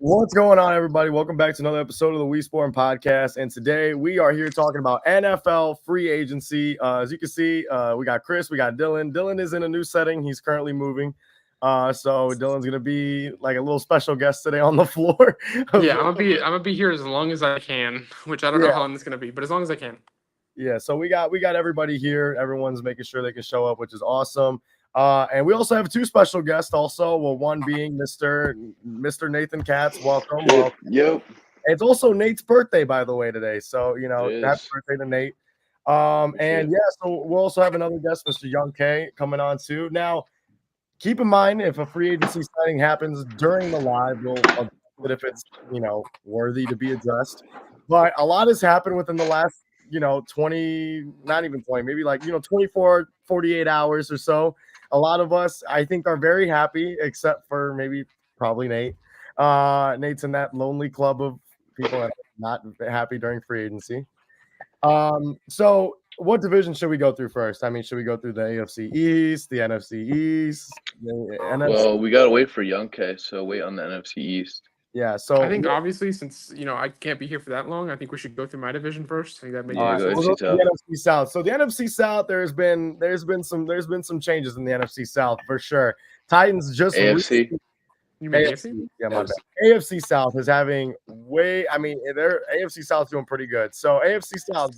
What's going on, everybody? Welcome back to another episode of the WeSportin podcast. And today we are here talking about NFL free agency. As you can see, we got Chris, we got Dylan. Dylan is in a new setting. He's currently moving. So Dylan's gonna be like a little special guest today on the floor. Yeah, I'm gonna be here as long as I can, which I don't know Yeah. how long it's gonna be, but as long as I can. Yeah, so we got everybody here. Everyone's making sure they can show up, which is awesome. And we also have two special guests. Also, well, one being Mr. Nathan Katz. Welcome. Yep. It's also Nate's birthday, by the way, today. So It happy is. birthday to Nate. Appreciate it. So we'll also have another guest, Mr. Young K, coming on too. Now, keep in mind if a free agency signing happens during the live, we'll address it if it's worthy to be addressed. But a lot has happened within the last 20, not even 20, maybe 24, 48 hours or so. A lot of us, I think, are very happy, except for probably Nate. Nate's in that lonely club of people that are not happy during free agency. So what division should we go through first? I mean, should we go through the AFC East, the NFC East, the NFC? Well, we gotta wait for Young K, so wait on the NFC East. Yeah, so I think obviously since I can't be here for that long, I think we should go through my division first. I think that makes Yeah, sense. go we'll go NFC to the NFC South. So the NFC South, there's been some changes in the NFC South for sure. Titans just AFC. You mean AFC, AFC? yeah, my bad. AFC South is having their AFC South doing pretty good. So AFC South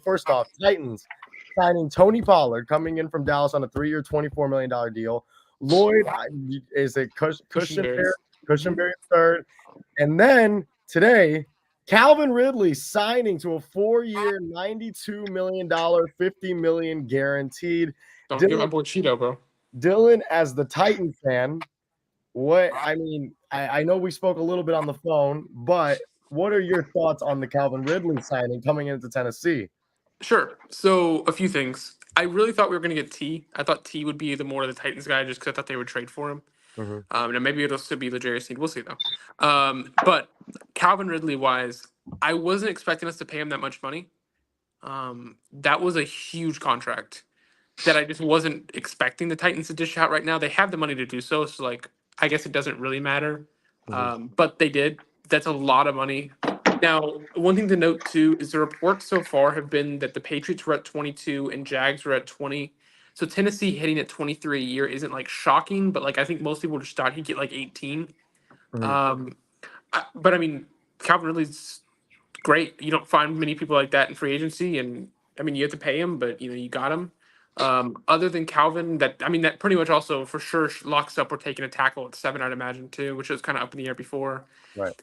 first off, Titans signing Tony Pollard coming in from Dallas on a 3-year, $24 million deal. Lloyd is a Cushionberry third. And then today, Calvin Ridley signing to a 4-year, $92 million, $50 million guaranteed. Don't give my boy Cheeto, bro. Dylan, as the Titan fan, I know we spoke a little bit on the phone, but what are your thoughts on the Calvin Ridley signing coming into Tennessee? Sure. So a few things. I really thought we were going to get T. I thought T would be the more of the Titans guy just because I thought they would trade for him. And maybe it'll still be L'Jarius Sneed. We'll see, though. But Calvin Ridley-wise, I wasn't expecting us to pay him that much money. That was a huge contract that I just wasn't expecting the Titans to dish out right now. They have the money to do so, so, I guess it doesn't really matter. But they did. That's a lot of money. Now, one thing to note, too, is the reports so far have been that the Patriots were at 22 and Jags were at 20. So Tennessee hitting at 23 a year isn't, shocking, but, I think most people just thought he'd get, 18. But, I mean, Calvin Ridley's great. You don't find many people like that in free agency, and, I mean, you have to pay him, but, you got him. Other than Calvin, that pretty much also for sure locks up we're taking a tackle at 7, I'd imagine, too, which was kind of up in the air before. Right.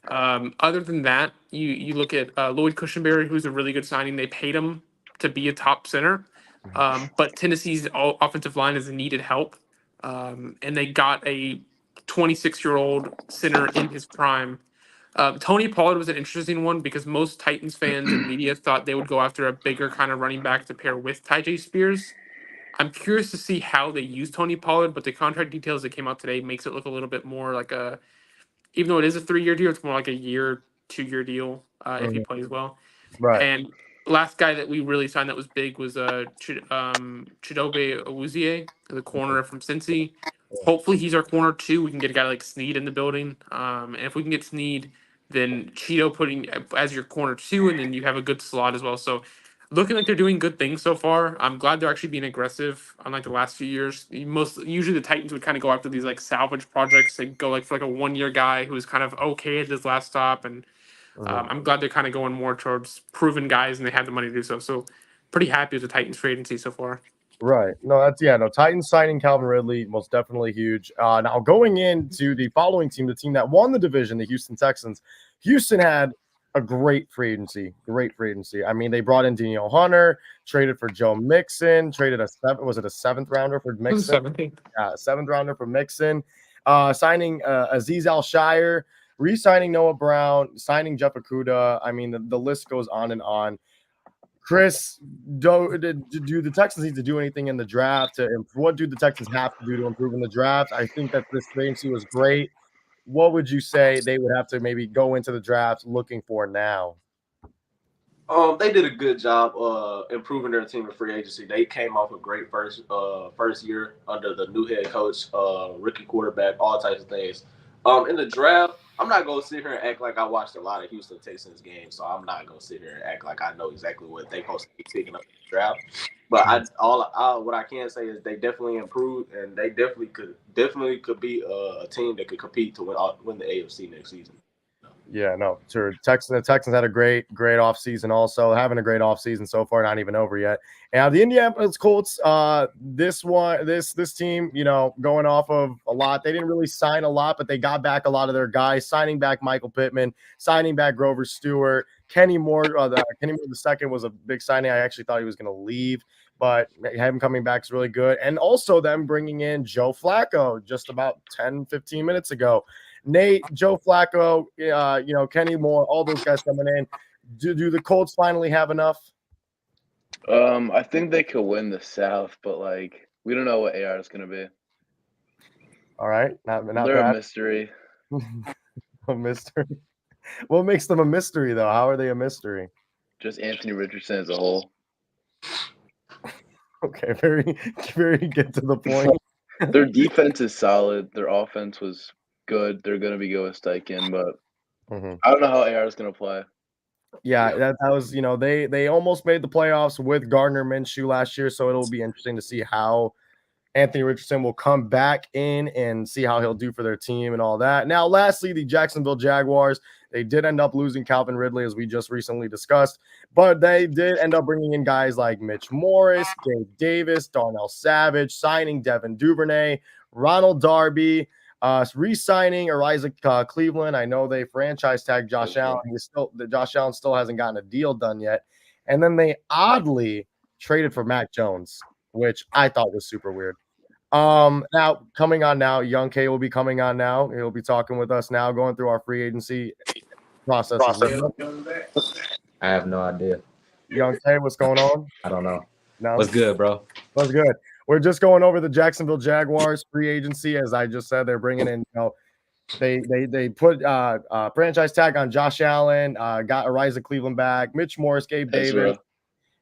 Other than that, you look at Lloyd Cushenberry, who's a really good signing. They paid him to be a top center, but Tennessee's offensive line is needed help, and they got a 26-year-old center in his prime. Tony Pollard was an interesting one because most Titans fans and media thought they would go after a bigger kind of running back to pair with Tyjae Spears. I'm curious to see how they use Tony Pollard, but the contract details that came out today makes it look a little bit more like even though it is a 3-year deal, it's more like a 2-year deal if he plays well. Right. And last guy that we really signed that was big was Chidobe Awuzie, the corner from Cincy. Hopefully he's our corner too. We can get a guy like Sneed in the building. And if we can get Sneed, then Cheeto putting as your corner 2, and then you have a good slot as well. So looking like they're doing good things so far. I'm glad they're actually being aggressive, unlike the last few years. Usually the Titans would kind of go after these salvage projects. They go for a 1-year guy who's kind of okay at his last stop, and I'm glad they're kind of going more towards proven guys, and they have the money to do so. So pretty happy with the Titans free agency so far. Right. No, Titans signing Calvin Ridley, most definitely huge. Now going into the following team, the team that won the division, the Houston Texans. Houston had a great free agency. I mean, they brought in Danielle Hunter, traded for Joe Mixon, traded a 7th rounder for Mixon? 7th rounder for Mixon. Signing Azeez Al-Shire, re-signing Noah Brown, signing Jeff Okudah. I mean, the list goes on and on. Chris, do the Texans need to do anything in the draft? What do the Texans have to do to improve in the draft? I think that this free agency was great. What would you say they would have to maybe go into the draft looking for now? They did a good job improving their team in free agency. They came off a great first year under the new head coach, rookie quarterback, all types of things. In the draft, I'm not gonna sit here and act like I watched a lot of Houston Texans games, so I'm not gonna sit here and act like I know exactly what they supposed to be picking up in the draft. But what I can say is they definitely improved, and they definitely could be a team that could compete to win the AFC next season. Yeah, no, sure. The Texans had a great offseason also, having a great offseason so far, not even over yet. And the Indianapolis Colts, this team, you know, going off of a lot. They didn't really sign a lot, but they got back a lot of their guys, signing back Michael Pittman, signing back Grover Stewart, Kenny Moore. Kenny Moore the second was a big signing. I actually thought he was going to leave, but him coming back is really good. And also them bringing in Joe Flacco just about 10, 15 minutes ago. Nate, Joe Flacco, you know, Kenny Moore, all those guys coming in. Do the Colts finally have enough? I think they could win the South, but like we don't know what AR is gonna be. All right, not They're a bad. mystery. A mystery. What makes them a mystery, though? How are they a mystery? Just Anthony Richardson as a whole. Okay, very, very get to the point. Their defense is solid. Their offense was good. They're gonna be good with Steichen, but I don't know how AR is gonna play. Yeah, that was, you know, they almost made the playoffs with Gardner Minshew last year, so it'll be interesting to see how Anthony Richardson will come back in and see how he'll do for their team and all that. Now, lastly, the Jacksonville Jaguars, they did end up losing Calvin Ridley, as we just recently discussed, but they did end up bringing in guys like Mitch Morris, Gabe Davis, Darnell Savage, signing Devin Duvernay, Ronald Darby, re-signing Isaac Cleveland. I know they franchise tagged Josh Allen. Josh Allen still hasn't gotten a deal done yet. And then they oddly traded for Mac Jones, which I thought was super weird. Now coming on now, Young K will be coming on now. He'll be talking with us now, going through our free agency process. I have no idea. Young K, what's going on? I don't know. No, What's good, bro? what's good? We're just going over the Jacksonville Jaguars free agency. As I just said, they're bringing in, you know, they put franchise tag on Josh Allen, got Ariza Cleveland back, Mitch Morris, Gabe Davis.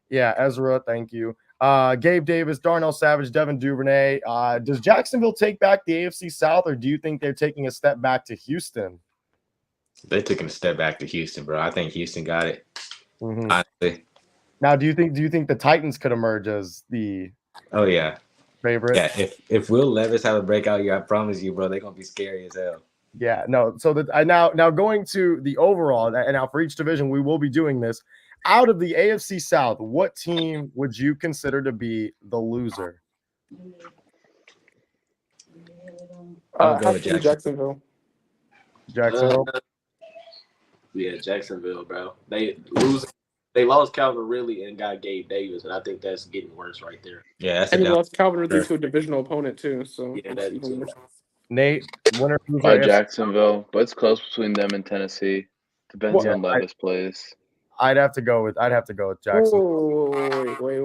Yeah, Ezra, thank you. Gabe Davis, Darnell Savage, Devin Duvernay. Does Jacksonville take back the AFC South, or do you think they're taking a step back to Houston? They took a step back to Houston, bro. I think Houston got it. Honestly. Now, do you think the Titans could emerge as the favorite? Yeah, if Will Levis have a breakout year, I promise you, bro, they're gonna be scary as hell. Yeah, no. So that I now going to the overall, and now for each division, we will be doing this. Out of the AFC South, what team would you consider to be the loser? I'll go with Jacksonville. Jacksonville. Yeah, Jacksonville, bro. They lost Calvin Ridley and got Gabe Davis, and I think that's getting worse right there. Yeah, that's and he lost Calvin Ridley to a divisional opponent too. So yeah, that's even worse. Nate, winner loser. Jacksonville, but it's close between them and Tennessee. Depends on Levis plays. I'd have to go with Jackson. Wait,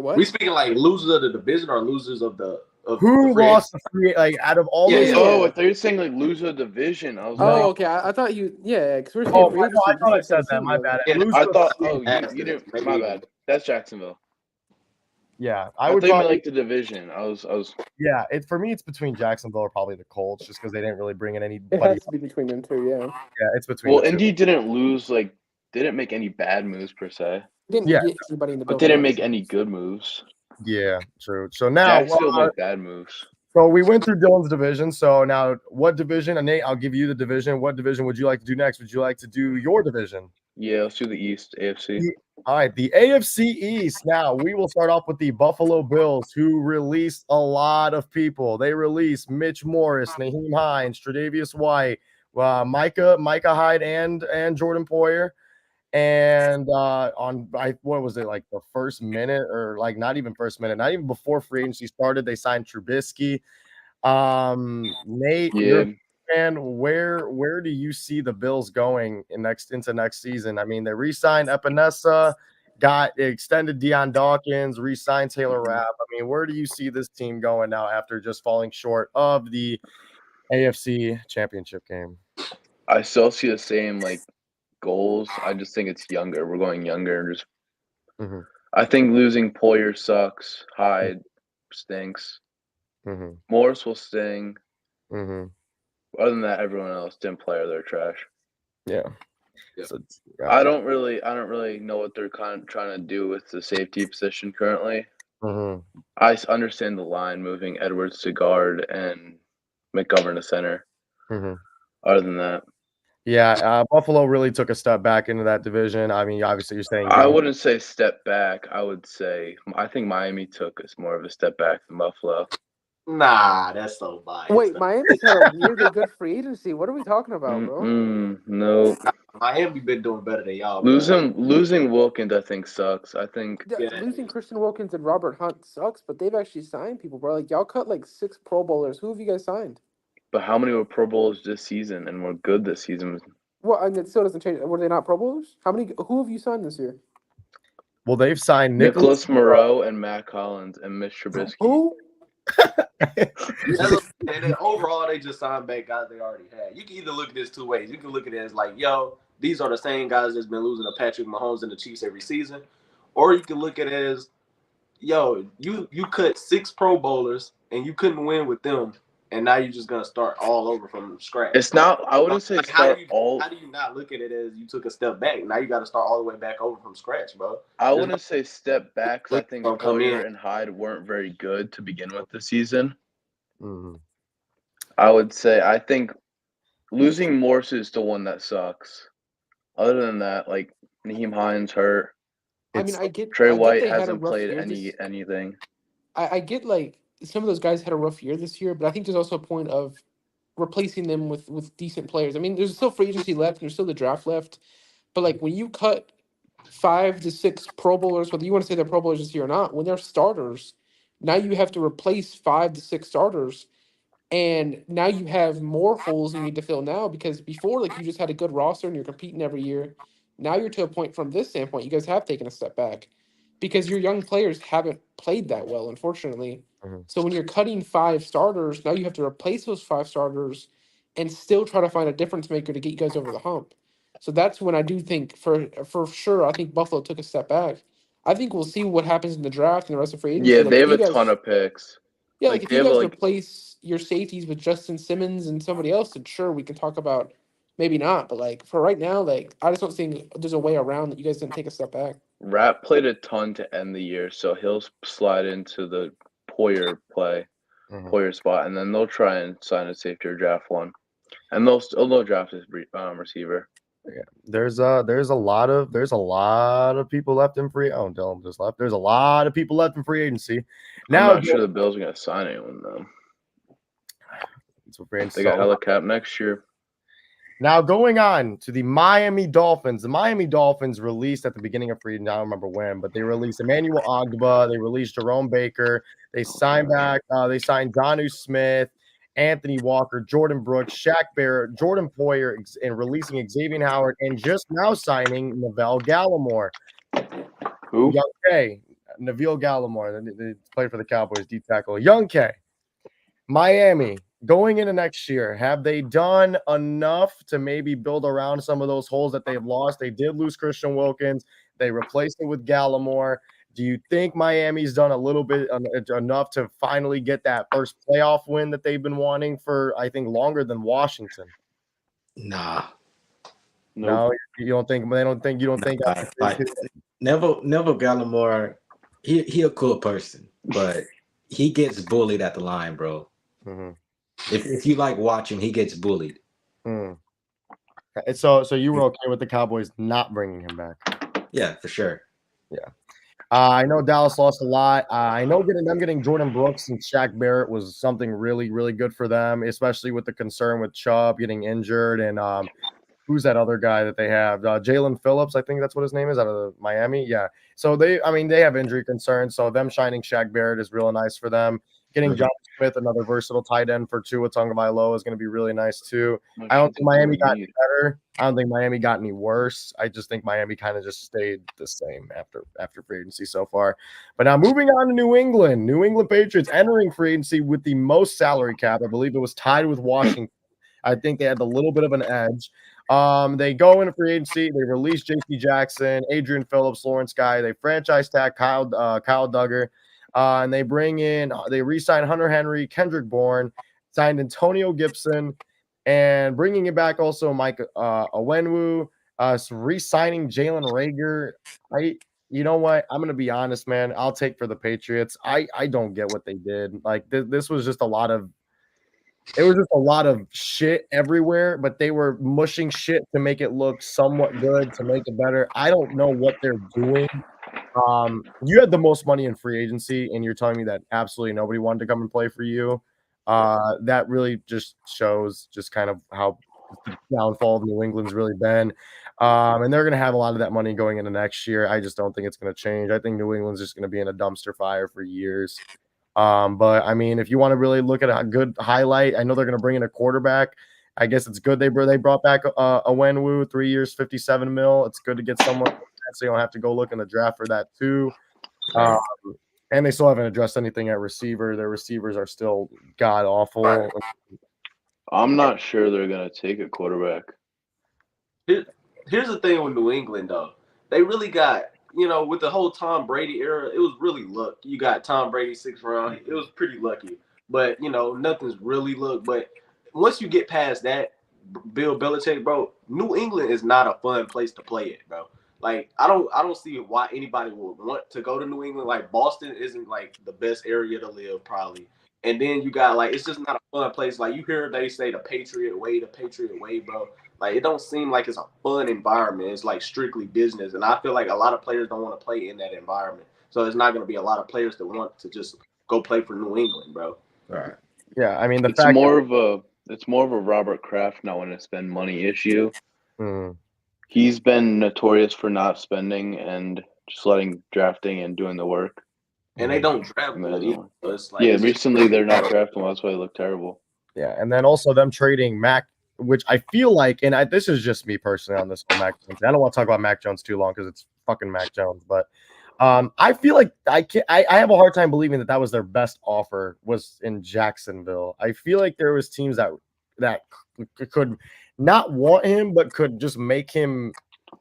what? We speaking like losers of the division or losers of the who lost the free, like out of all those? Oh, I thought you were saying like loser division. I was like, okay. I thought you, because we're saying I thought I said that. My bad. Yeah, I thought. Oh, you didn't. My bad. That's Jacksonville. Yeah, I would probably like the division. I was. Yeah, for me, it's between Jacksonville or probably the Colts, just because they didn't really bring in anybody. It has to be between them two. Yeah. Yeah, it's between. Well, Indy didn't lose. Like, didn't make any bad moves per se. Didn't get anybody in the but didn't make any good moves. Yeah, true. So now Jacksonville made bad moves. So we went through Dylan's division. So now, what division? And Nate, I'll give you the division. What division would you like to do next? Would you like to do your division? Yeah, let's do the East, AFC. All right, the AFC East. Now we will start off with the Buffalo Bills, who released a lot of people. They released Mitch Morris, Naheem Hines, Tre'Davious White, Micah Hyde, and Jordan Poyer. And what was it, like the first minute, or like not even first minute, not even before free agency started, they signed Trubisky. Nate, and where do you see the Bills going into next season? I mean, they re-signed Epinesa, got extended Deion Dawkins, re-signed Taylor Rapp. I mean, where do you see this team going now after just falling short of the AFC Championship game? I still see the same goals. I just think it's younger. We're going younger. I think losing Poyer sucks. Hyde stinks. Morris will sting. Other than that, everyone else didn't play or they're trash. Yeah. Yeah. So, I don't really know what they're kind of trying to do with the safety position currently. I understand the line moving Edwards to guard and McGovern to center. Other than that, yeah, Buffalo really took a step back into that division. I mean, obviously, you're saying I wouldn't say step back. I think Miami took us more of a step back than Buffalo. Nah, that's so biased. Wait, Miami's had a weirdly good free agency. What are we talking about, bro? No. Miami been doing better than y'all. Losing Wilkins, I think, sucks. I think Losing Christian Wilkins and Robert Hunt sucks, but they've actually signed people, bro. Like y'all cut like 6 Pro Bowlers. Who have you guys signed? But how many were Pro Bowlers this season and were good this season? Well, and it still doesn't change. Were they not Pro Bowlers? Who have you signed this year? Well, they've signed Nicholas Moreau and Matt Collins and Mitch Trubisky. Who? And then overall, they just signed back guys they already had. You can either look at this 2 ways. You can look at it as like, yo, these are the same guys that's been losing to Patrick Mahomes and the Chiefs every season. Or you can look at it as, yo, you cut 6 Pro Bowlers and you couldn't win with them. And now you're just going to start all over from scratch. It's not, I wouldn't say How do you not look at it as you took a step back? Now you got to start all the way back over from scratch, bro. I wouldn't say step back because I think Poyer and Hyde weren't very good to begin with the season. I would say, I think losing Morse is the one that sucks. Other than that, like Naheem Hines hurt. I mean, I get Trey White they hasn't had a rough played year anything. I get like some of those guys had a rough year this year, but I think there's also a point of replacing them with decent players. I mean, there's still free agency left and there's still the draft left, but like when you cut 5 to 6 Pro Bowlers, whether you want to say they're Pro Bowlers this year or not, when they're starters, now you have to replace 5 to 6 starters. And now you have more holes you need to fill now because before, like, you just had a good roster and you're competing every year. Now you're to a point from this standpoint, you guys have taken a step back because your young players haven't played that well, unfortunately. So when you're cutting 5 starters, now you have to replace those 5 starters and still try to find a difference maker to get you guys over the hump. So that's when I do think for sure, I think Buffalo took a step back. I think we'll see what happens in the draft and the rest of free agency. Yeah, like, they have a ton of picks. Yeah, like if you guys replace your safeties with Justin Simmons and somebody else, then sure, we can talk about maybe not. But like for right now, like I just don't think there's a way around that you guys didn't take a step back. Rapp played a ton to end the year, so he'll slide into the Poyer spot, and then they'll try and sign a safety or draft one, and they'll draft his receiver. Yeah, there's a lot of people left in free. Oh, Dylan just left. There's a lot of people left in free agency. Now I'm not sure the Bills are gonna sign anyone though. They got hella cap next year. Now going on to the Miami Dolphins. The Miami Dolphins released at the beginning of free agency. I don't remember when, but they released Emmanuel Ogbah. They released Jerome Baker. They signed back. They signed Jonnu Smith, Anthony Walker, Jordan Brooks, Shaq Barrett, Jordan Poyer, and releasing Xavier Howard, and just now signing Neville Gallimore. Who? Young K. Neville Gallimore. They played for the Cowboys, D tackle. Young K. Miami, going into next year, have they done enough to maybe build around some of those holes that they've lost? They did lose Christian Wilkins. They replaced it with Gallimore. Do you think Miami's done a little bit enough to finally get that first playoff win that they've been wanting for, I think, longer than Washington? Nah. No, you don't think? They don't think. You don't think? Like Neville Gallimore, he a cool person, but he gets bullied at the line, bro. If you like watching, he gets bullied. So you were okay with the Cowboys not bringing him back? Yeah, for sure. Yeah. I know Dallas lost a lot. I know getting Jordan Brooks and Shaq Barrett was something really, really good for them, especially with the concern with Chubb getting injured and who's that other guy that they have? Jalen Phillips, I think that's what his name is, out of Miami. Yeah. So they have injury concerns. So them signing Shaq Barrett is real nice for them. Getting John Smith, another versatile tight end for Tua Tagovailoa, is going to be really nice too. I don't think Miami got any better. I don't think Miami got any worse. I just think Miami kind of just stayed the same after free agency so far. But now moving on to New England. New England Patriots entering free agency with the most salary cap. I believe it was tied with Washington. I think they had a little bit of an edge. They go into free agency. They release J.C. Jackson, Adrian Phillips, Lawrence Guy. They franchise tag Kyle Duggar. And they re-sign Hunter Henry, Kendrick Bourne, signed Antonio Gibson, and bringing it back also Mike Owenwu, re-signing Jalen Rager. You know what? I'm gonna be honest, man. I'll take for the Patriots. I don't get what they did. Like this was just a lot of shit everywhere, but they were mushing shit to make it look somewhat good, to make it better. I don't know what they're doing. You had the most money in free agency, and you're telling me that absolutely nobody wanted to come and play for you. That really just shows just kind of how the downfall of New England's really been. And they're going to have a lot of that money going into next year. I just don't think it's going to change. I think New England's just going to be in a dumpster fire for years. But I mean, if you want to really look at a good highlight, I know they're going to bring in a quarterback. I guess it's good they brought back Owenwu, 3 years, 57 mil. It's good to get someone so you don't have to go look in the draft for that too. And they still haven't addressed anything at receiver. Their receivers are still god awful. I'm not sure they're gonna take a quarterback. Here's the thing with New England, though. They really got, with the whole Tom Brady era, it was really luck. You got Tom Brady 6th round. It was pretty lucky. But, nothing's really luck. But once you get past that, Bill Belichick, bro, New England is not a fun place to play it, bro. Like, I don't see why anybody would want to go to New England. Like, Boston isn't, like, the best area to live, probably. And then you got, like, it's just not a fun place. Like, you hear they say the Patriot way, bro. Like, it don't seem like it's a fun environment. It's, like, strictly business. And I feel like a lot of players don't want to play in that environment. So it's not going to be a lot of players that want to just go play for New England, bro. All right. Yeah, I mean, it's more of a Robert Kraft not wanting to spend money issue. He's been notorious for not spending and just letting drafting and doing the work. And they don't draft good either. So it's like, recently they're not drafting well. That's why they look terrible. Yeah, and then also them trading Mac, which I feel like, and this is just me personally on this one, Mac Jones. I don't want to talk about Mac Jones too long because it's fucking Mac Jones, but I feel like I have a hard time believing that was their best offer was in Jacksonville. I feel like there was teams that could not want him, but could just make him,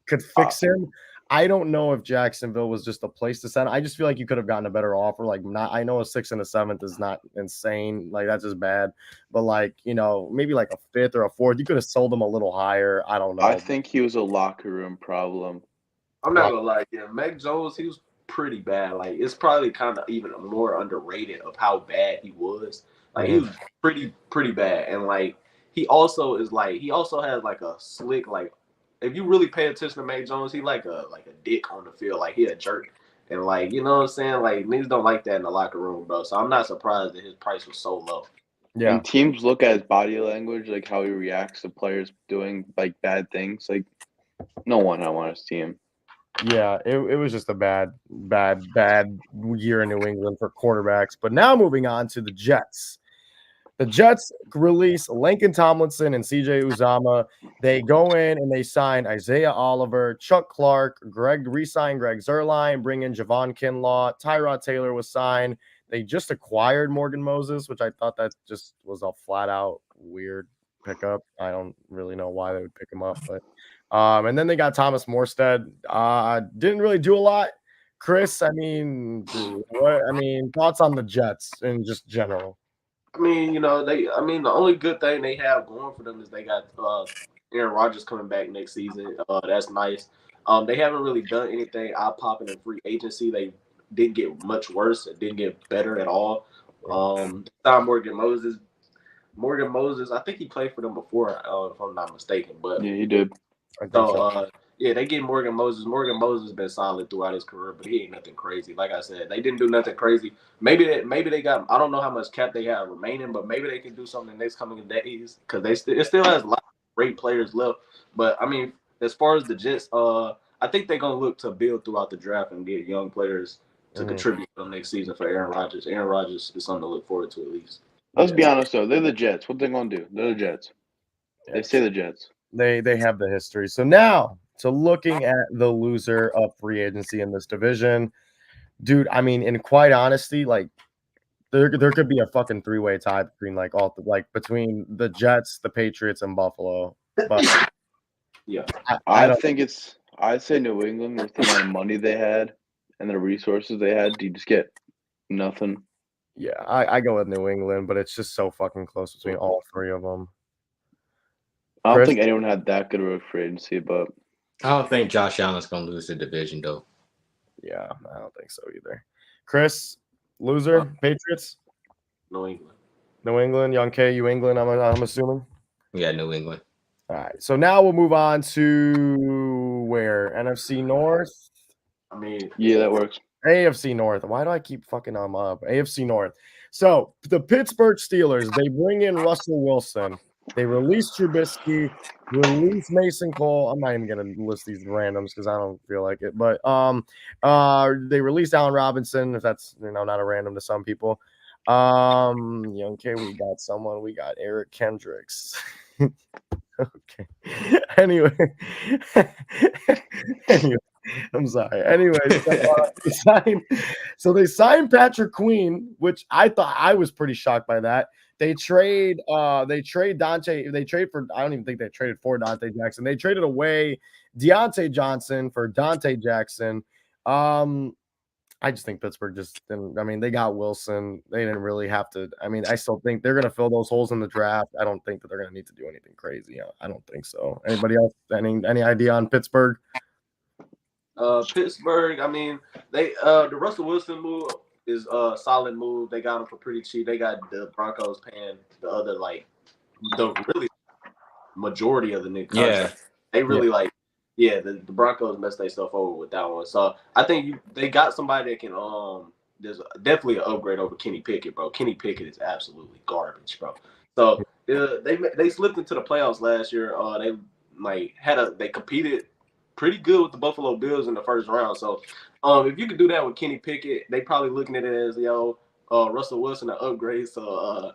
could fix him. I don't know if Jacksonville was just a place to send. I just feel like you could have gotten a better offer. Like, I know a 6th and a 7th is not insane. Like, that's just bad. But like, maybe like a 5th or a 4th, you could have sold him a little higher. I don't know. I think he was a locker room problem. I'm not gonna lie, Mac Jones, he was pretty bad. Like, it's probably kind of even more underrated of how bad he was. Like, he was pretty bad. And like, he also has like a slick, like, if you really pay attention to Mac Jones, he like a dick on the field. Like, he a jerk. And like, you know what I'm saying? Like, niggas don't like that in the locker room, bro. So I'm not surprised that his price was so low. Yeah. And teams look at his body language, like how he reacts to players doing like bad things. Like, no one I want to see him. Yeah, it was just a bad year in New England for quarterbacks. But now moving on to the Jets. The Jets release Lincoln Tomlinson and CJ Uzama. They go in and they sign Isaiah Oliver, Chuck Clark, re-sign Greg Zuerlein, bring in Javon Kinlaw. Tyrod Taylor was signed. They just acquired Morgan Moses, which I thought that just was a flat out weird pickup. I don't really know why they would pick him up, but and then they got Thomas Morstead. Didn't really do a lot. Chris, I mean, thoughts on the Jets in just general? I mean, the only good thing they have going for them is they got Aaron Rodgers coming back next season. That's nice. They haven't really done anything eye-popping in free agency. They didn't get much worse. It didn't get better at all. Morgan Moses, I think he played for them before, if I'm not mistaken. But yeah, he did. So, they get Morgan Moses. Morgan Moses has been solid throughout his career, but he ain't nothing crazy. Like I said, they didn't do nothing crazy. Maybe they got, I don't know how much cap they have remaining, but maybe they can do something the next coming days because it still has a lot of great players left. But I mean, as far as the Jets, I think they're gonna look to build throughout the draft and get young players to contribute to them next season for Aaron Rodgers. Aaron Rodgers is something to look forward to at least. Let's be honest though, they're the Jets. What they gonna do? They're the Jets. Yeah. They say the Jets. They have the history. So now to looking at the loser of free agency in this division, dude. I mean, in quite honesty, like there could be a fucking 3-way tie between between the Jets, the Patriots, and Buffalo. But yeah, I'd say New England with the amount of money they had and the resources they had. Do you just get nothing? Yeah, I go with New England, but it's just so fucking close between all three of them. I don't Chris? think anyone had that good of a free agency, but I don't think Josh Allen's going to lose the division, though. Yeah, I don't think so either. Chris, loser, Patriots, New England. New England, Young K, you England. I'm assuming. Yeah, New England. All right, so now we'll move on to where NFC North, I mean, yeah, that works. AFC North. Why do I keep fucking them up? AFC North. So the Pittsburgh Steelers, they bring in Russell Wilson. They release Trubisky, release Mason Cole. I'm not even gonna list these randoms because I don't feel like it. But they released Allen Robinson, if that's not a random to some people. Young K, we got someone. We got Eric Kendricks. Okay. Anyway. I'm sorry. Anyway, so they signed Patrick Queen, which I thought I was pretty shocked by that. They trade Dante. They trade for, I don't even think they traded for Dante Jackson. They traded away Deontay Johnson for Dante Jackson. I just think Pittsburgh just didn't. I mean, they got Wilson. They didn't really have to. I mean, I still think they're going to fill those holes in the draft. I don't think that they're going to need to do anything crazy. I don't think so. Anybody else? Any idea on Pittsburgh? Pittsburgh. I mean, they the Russell Wilson move is a solid move. They got him for pretty cheap. They got the Broncos paying the other the really majority of the new contract. Yeah. They really the Broncos messed their stuff over with that one. So I think they got somebody that can there's definitely an upgrade over Kenny Pickett, bro. Kenny Pickett is absolutely garbage, bro. So they slipped into the playoffs last year. They competed pretty good with the Buffalo Bills in the first round. So if you could do that with Kenny Pickett, they probably looking at it as Russell Wilson an upgrade. So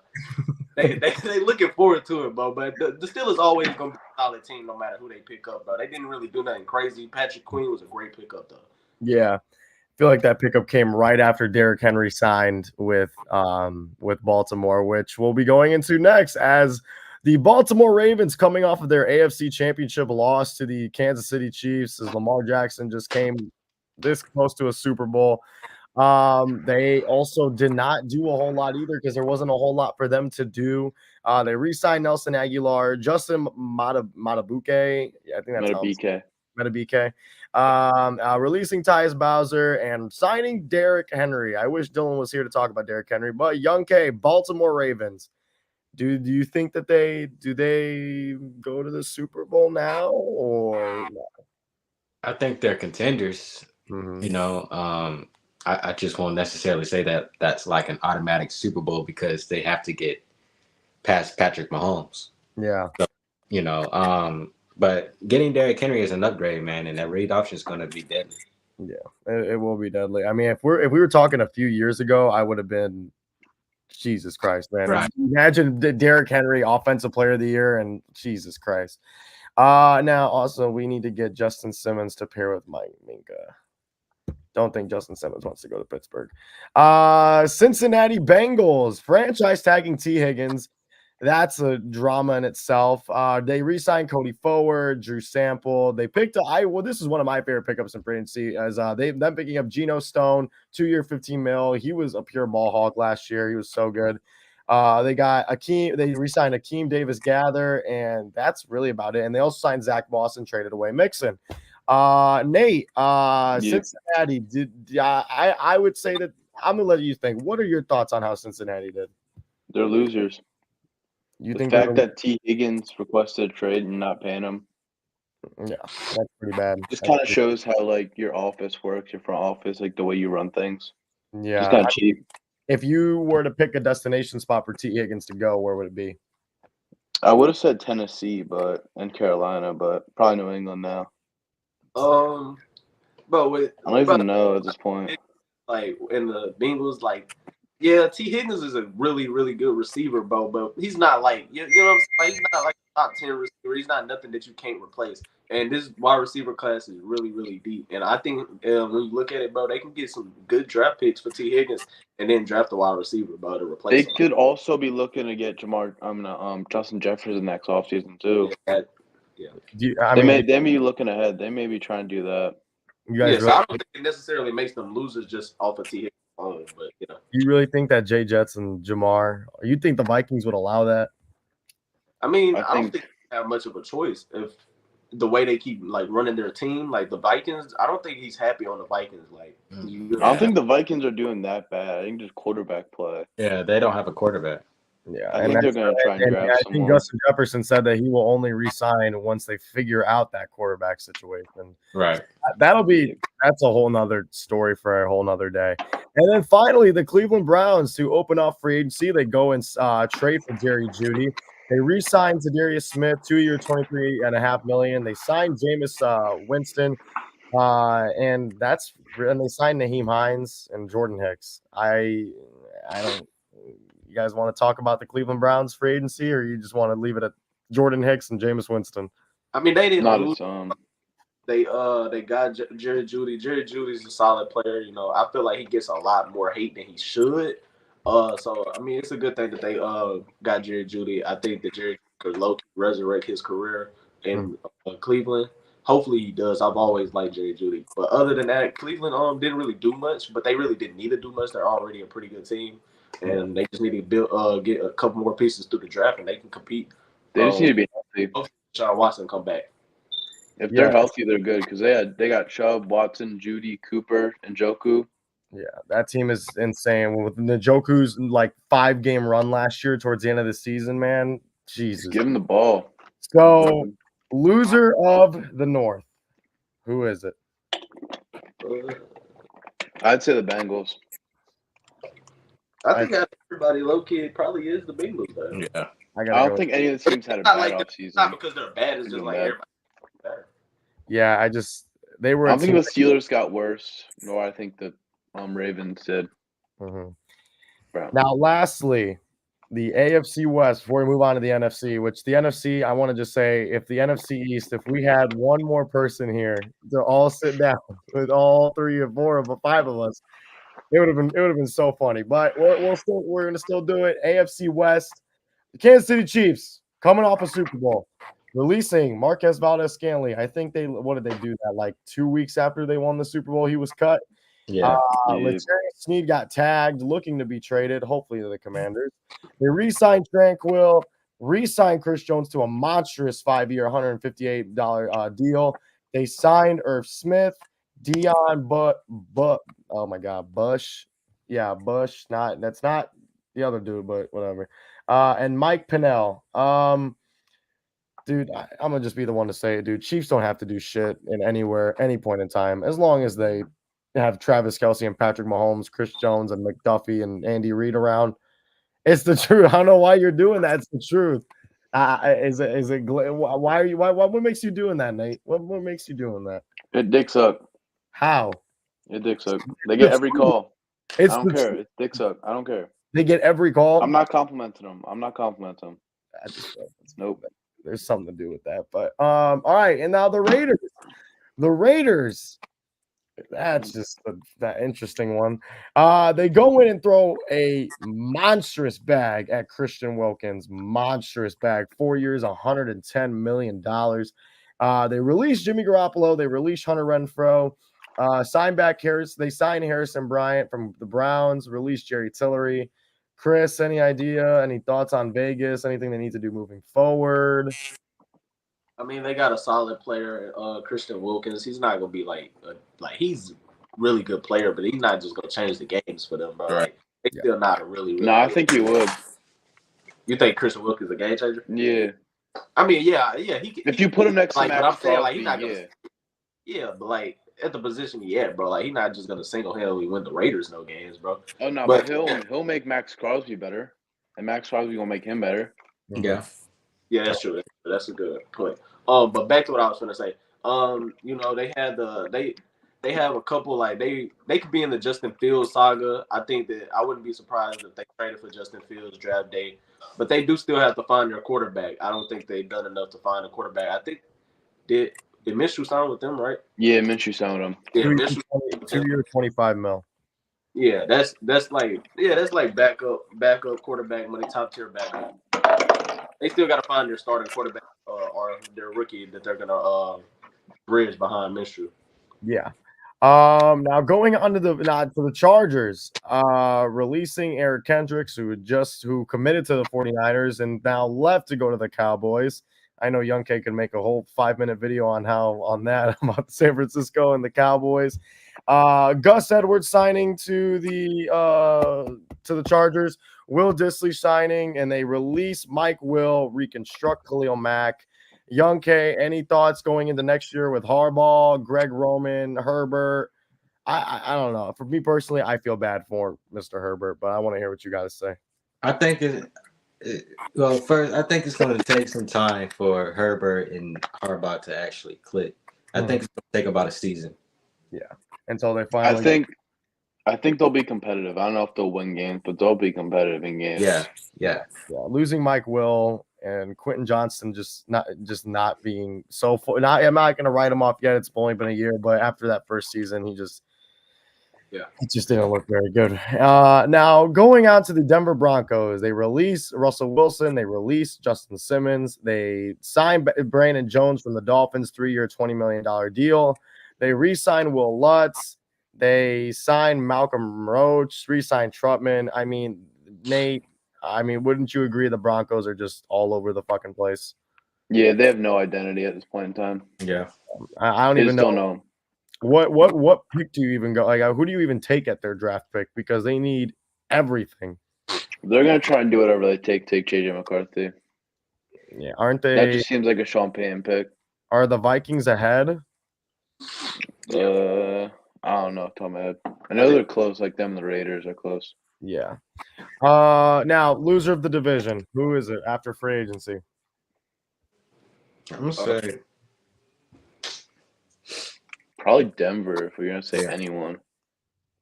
they looking forward to it, bro. But the Steelers always gonna be a solid team no matter who they pick up, bro. They didn't really do nothing crazy. Patrick Queen was a great pickup though. Yeah. I feel like that pickup came right after Derrick Henry signed with Baltimore, which we'll be going into next, as the Baltimore Ravens, coming off of their AFC Championship loss to the Kansas City Chiefs, as Lamar Jackson just came this close to a Super Bowl. They also did not do a whole lot either because there wasn't a whole lot for them to do. They re-signed Nelson Aguilar, Justin Matabuke. Yeah, I think that's Metabike. Releasing Tyus Bowser and signing Derrick Henry. I wish Dylan was here to talk about Derrick Henry, but Young K, Baltimore Ravens. Do you think that they go to the Super Bowl now, or no? I think they're contenders. Mm-hmm. I just won't necessarily say that that's like an automatic Super Bowl because they have to get past Patrick Mahomes. Yeah. So, but getting Derrick Henry is an upgrade, man, and that read option is going to be deadly. Yeah, it will be deadly. I mean, if we were talking a few years ago, I would have been, Jesus Christ, man. Right. Imagine Derrick Henry, Offensive Player of the Year, and Jesus Christ. Now, also, we need to get Justin Simmons to pair with Mike Minka. Don't think Justin Simmons wants to go to Pittsburgh. Cincinnati Bengals, franchise tagging T. Higgins. That's a drama in itself. They re-signed Cody Forward, Drew Sample. They picked this is one of my favorite pickups in free agency, as them picking up Geno Stone, 2-year, $15 million. He was a pure ball hawk last year. He was so good. They got Akeem. They re-signed Akeem Davis Gather, and that's really about it. And they also signed Zach Moss and traded away Mixon. Nate, Cincinnati. I would say that I'm gonna let you think. What are your thoughts on how Cincinnati did? They're losers. The fact that T. Higgins requested a trade and not paying him. Yeah, that's pretty bad. Just kind of shows how your office works, your front office, the way you run things. Yeah, it's kind of cheap. If you were to pick a destination spot for T. Higgins to go, where would it be? I would have said Tennessee, and Carolina, but probably New England now. But I don't even know at this point. In the Bengals, yeah, T. Higgins is a really, really good receiver, bro. But he's not you know what I'm saying? He's not like a top 10 receiver. He's not nothing that you can't replace. And this wide receiver class is really, really deep. And I think when you look at it, bro, they can get some good draft picks for T. Higgins and then draft a wide receiver, bro, to replace him. They could also be looking to get Justin Jefferson next offseason too. Yeah. They may be looking ahead. They may be trying to do that. So I don't think it necessarily makes them losers just off of T. Higgins alone, but You really think that Jay Jets and Jamar? You think the Vikings would allow that? I mean, I don't think have much of a choice if the way they keep like running their team, like the Vikings. I don't think he's happy on the Vikings. Like, I don't think the Vikings are doing that bad. I think just quarterback play. Yeah, they don't have a quarterback. Yeah, I think they're going to try and grab I someone. think Justin Jefferson said that he will only resign once they figure out that quarterback situation. Right. That's a whole nother story for a whole nother day. And then finally, the Cleveland Browns to open up free agency, they go and trade for Jerry Jeudy. They re-signed Zadarius Smith, 2-year, $23.5 million. They signed Jameis Winston, and they signed Naheem Hines and Jordan Hicks. I don't. You guys want to talk about the Cleveland Browns free agency, or you just want to leave it at Jordan Hicks and Jameis Winston? I mean, they didn't Not lose. They got Jerry Jeudy. Jerry Jeudy's a solid player. You know, I feel like he gets a lot more hate than he should. So I mean, it's a good thing that they got Jerry Jeudy. I think that Jerry could low-key resurrect his career in Cleveland. Hopefully he does. I've always liked Jerry Jeudy. But other than that, Cleveland didn't really do much, but they really didn't need to do much. They're already a pretty good team. And they just need to get a couple more pieces through the draft, and they can compete. They just need to be healthy. Hopefully Sean Watson come back. If they're healthy, they're good because they got Chubb, Watson, Judy, Cooper, and Njoku. Yeah, that team is insane. With Njoku's like 5-game run last year towards the end of the season, man, Jesus, Give him the ball. So, loser of the North, who is it? I'd say the Bengals. I think everybody low-key probably is the Bengals, though. Yeah. I don't think any of the teams had a bad offseason. Not because they're bad. It's just like everybody better. Yeah, I don't think the Steelers got worse, nor I think the Ravens did. Now, lastly, the AFC West, before we move on to the NFC, which the NFC, I want to just say, if the NFC East, if we had one more person here to all sit down with all 3 or 4 or 5 of us, it would have been so funny. But we're going to still do it. AFC West, the Kansas City Chiefs coming off a Super Bowl, releasing Marquez Valdez-Scantling. I think what did they do that like 2 weeks after they won the Super Bowl? He was cut. Yeah. Letarius Sneed got tagged, looking to be traded, hopefully to the Commanders. They re-signed Tranquil, re-signed Chris Jones to a monstrous 5-year, $158 deal. They signed Irv Smith, Dion oh my God, Bush. Yeah, Bush. That's not the other dude, but whatever. And Mike Pinnell. Dude, I'm gonna just be the one to say it, dude. Chiefs don't have to do shit in anywhere, any point in time, as long as they have Travis Kelce and Patrick Mahomes, Chris Jones and McDuffie and Andy Reid around. It's the truth. I don't know why you're doing that. It's the truth. What makes you doing that, Nate? What makes you doing that? It dicks up. How? It dicks up. They get every call. I don't care. It dicks up. I don't care. They get every call. I'm not complimenting them. Nope. There's something to do with that. But all right, and now the Raiders. The Raiders. That's just that interesting one. They go in and throw a monstrous bag at Christian Wilkins. Monstrous bag. 4 years, $110 million. They released Jimmy Garoppolo. They released Hunter Renfrow. Signed back Harris. They signed Harrison Bryant from the Browns. Released Jerry Tillery. Chris, any idea? Any thoughts on Vegas? Anything they need to do moving forward? I mean, they got a solid player, Christian Wilkins. He's not gonna be like he's a really good player, but he's not just gonna change the games for them, bro. Right. Like, he's still not a really. No, I think he would. You think Christian Wilkins is a game changer? Yeah. I mean, yeah. If you put him next to Max Crosby, he's not gonna. Yeah, but like at the position he at, bro, like he's not just gonna single-handedly win the Raiders no games, bro. Oh no, but he'll make Max Crosby better, and Max Crosby gonna make him better. Yeah. Yeah, that's true. That's a good point. But back to what I was going to say. You know, they have a couple like they could be in the Justin Fields saga. I think that I wouldn't be surprised if they traded for Justin Fields draft day, but they do still have to find their quarterback. I don't think they've done enough to find a quarterback. I think did Minshew sign with them, right? Yeah, Minshew signed with them. Yeah, 2 years, $25 million. Yeah, that's like backup quarterback money, top tier backup. They still got to find their starting quarterback or their rookie that they're gonna bridge behind Minshew. Yeah. Now going on to the Chargers, releasing Eric Kendricks, who committed to the 49ers and now left to go to the Cowboys. I know Young K can make a whole 5-minute video on that about San Francisco and the Cowboys. Gus Edwards signing to the Chargers. Will Dissly signing, and they release Mike Will, reconstruct Khalil Mack. Young K, any thoughts going into next year with Harbaugh, Greg Roman, Herbert? I don't know. For me personally, I feel bad for Mr. Herbert, but I want to hear what you guys say. I think first, I think it's going to take some time for Herbert and Harbaugh to actually click. I think it's going to take about a season. Yeah, until they finally. I think they'll be competitive. I don't know if they'll win games, but they'll be competitive in games. Yeah. Losing Mike Will and Quentin Johnston just not being so full. I'm not going to write him off yet. It's only been a year, but after that first season, he just didn't look very good. Now going on to the Denver Broncos, they release Russell Wilson, they release Justin Simmons, they sign Brandon Jones from the Dolphins, 3-year, $20 million deal. They re-sign Will Lutz. They signed Malcolm Roach, re-signed Trutman. I mean, Nate, wouldn't you agree the Broncos are just all over the fucking place? Yeah, they have no identity at this point in time. Yeah. I don't even know. What pick do you even go? Like, who do you even take at their draft pick? Because they need everything. They're going to try and do whatever they take JJ McCarthy. Yeah, aren't they? That just seems like a Sean Payton pick. Are the Vikings ahead? I don't know, top of my head. I know they're close, like them and the Raiders are close. Yeah. Now, loser of the division. Who is it after free agency? I'm going to say probably Denver, if we're going to say anyone.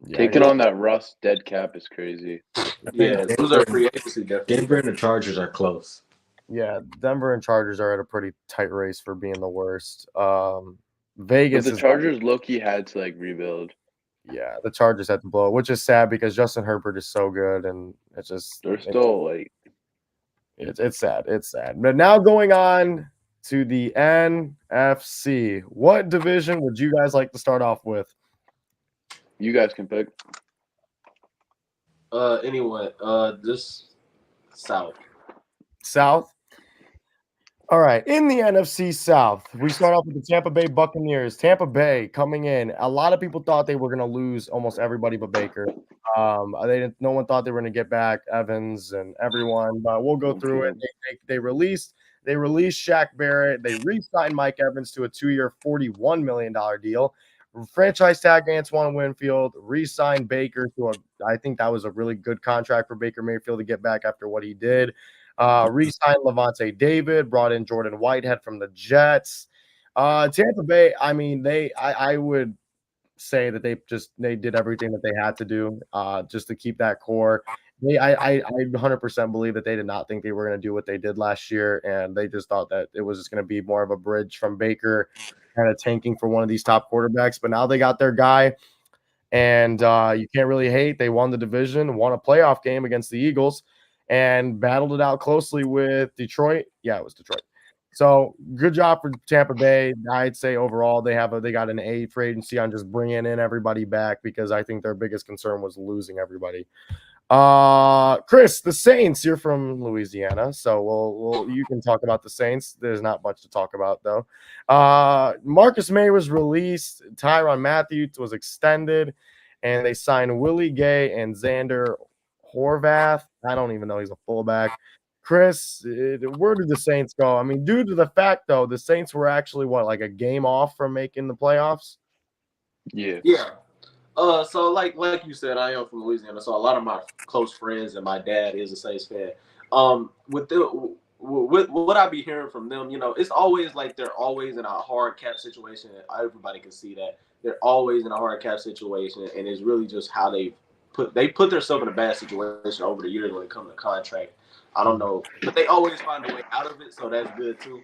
Yeah, Taking on that Russ dead cap is crazy. Yeah, those are free agency. Denver and the Chargers are close. Yeah, Denver and Chargers are at a pretty tight race for being the worst. Vegas. But the Chargers low-key had to rebuild. Yeah, the Chargers had to blow it, which is sad because Justin Herbert is so good, and it's just they're still it's sad. It's sad. But now going on to the NFC. What division would you guys like to start off with? You guys can pick. Anyone. This South. South. All right, in the NFC South, we start off with the Tampa Bay Buccaneers. Tampa Bay coming in. A lot of people thought they were going to lose almost everybody but Baker. No one thought they were going to get back Evans and everyone, but we'll go through it. They released Shaq Barrett. They re-signed Mike Evans to a 2-year, $41 million deal. Franchise tag Antoine Winfield. Re-signed Baker to I think that was a really good contract for Baker Mayfield to get back after what he did. Re-signed Levante David, brought in Jordan Whitehead from the Jets. Tampa Bay, I would say that they did everything that they had to do just to keep that core. I 100% believe that they did not think they were going to do what they did last year, and they just thought that it was just going to be more of a bridge from Baker kind of tanking for one of these top quarterbacks. But now they got their guy, and you can't really hate. They won the division, won a playoff game against the Eagles, and battled it out closely with Detroit. Yeah, it was Detroit. So good job for Tampa Bay. I'd say overall they got an A for agency on just bringing in everybody back because I think their biggest concern was losing everybody. Chris, the Saints. You're from Louisiana, so you can talk about the Saints. There's not much to talk about though. Marcus May was released. Tyrann Mathieu was extended, and they signed Willie Gay and Xander Horvath. I don't even know he's a fullback. Chris, where did the Saints go? I mean, due to the fact, though, the Saints were actually, like a game off from making the playoffs? Yeah. So like you said, I am from Louisiana, so a lot of my close friends and my dad is a Saints fan. With what I be hearing from them, it's always like they're always in a hard cap situation. Everybody can see that. They're always in a hard cap situation, and it's really just how they put themselves in a bad situation over the years when it comes to contract. I don't know, but they always find a way out of it, so that's good too.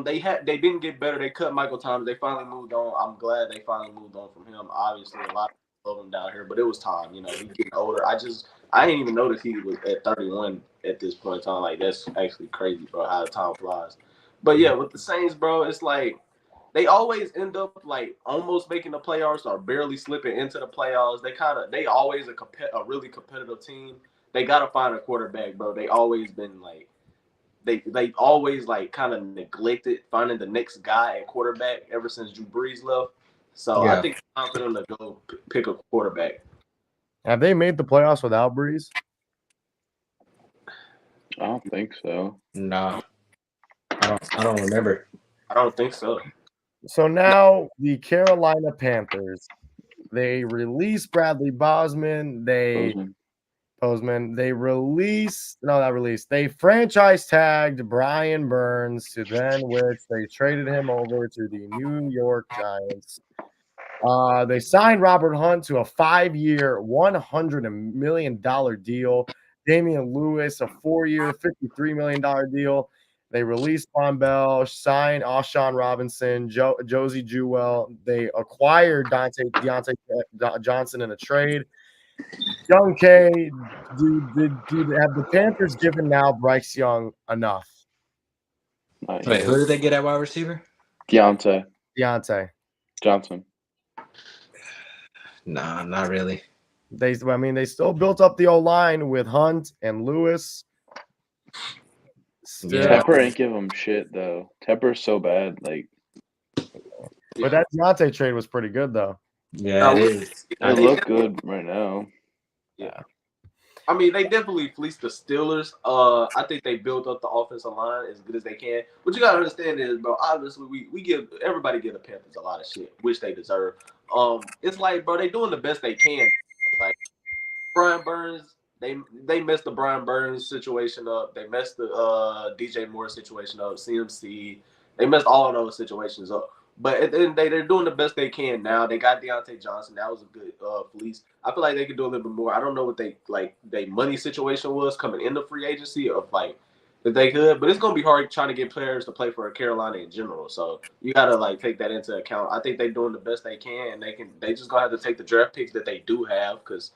They didn't get better. They cut Michael Thomas. They finally moved on. I'm glad they finally moved on from him. Obviously, a lot of people love him down here, but it was time. He's getting older. I didn't even notice he was at 31 at this point in time. Like, that's actually crazy, bro, how the time flies. But yeah, with the Saints, bro, it's like they always end up like almost making the playoffs or barely slipping into the playoffs. They always a really competitive team. They gotta find a quarterback, bro. They always been like they always like kind of neglected finding the next guy at quarterback ever since Drew Brees left. So I think it's time for them to go pick a quarterback. Have they made the playoffs without Brees? I don't think so. No, I don't remember. I don't think so. So now the Carolina Panthers, they release Bradley Bosman. They franchise tagged Brian Burns, to then which they traded him over to the New York Giants. They signed Robert Hunt to a 5-year, $100 million deal. Damian Lewis, a 4-year, $53 million deal. They released Von Bell, signed Alshon Robinson, Josie Jewell. They acquired Deontay Johnson in a trade. Young K, have the Panthers given now Bryce Young enough? Wait, who did they get at wide receiver? Deontay Johnson. Nah, not really. They still built up the O-line with Hunt and Lewis. Tepper ain't give him shit though. Tepper's so bad, like. But that Deontay trade was pretty good though. Yeah, it is. They look good right now. Yeah. I mean, they definitely fleeced the Steelers. I think they built up the offensive line as good as they can. What you gotta understand is, bro, obviously we give everybody give the Panthers a lot of shit, which they deserve. It's like, bro, they doing the best they can. Like Brian Burns, they messed the Brian Burns situation up. They messed the DJ Moore situation up. CMC, they messed all of those situations up. But at the end of the day, they're doing the best they can now. They got Deontay Johnson. That was a good fleece. I feel like they could do a little bit more. I don't know what their money situation was coming into free agency of like if they could, but it's gonna be hard trying to get players to play for Carolina in general. So you gotta like take that into account. I think they're doing the best they can, and they just gonna have to take the draft picks that they do have because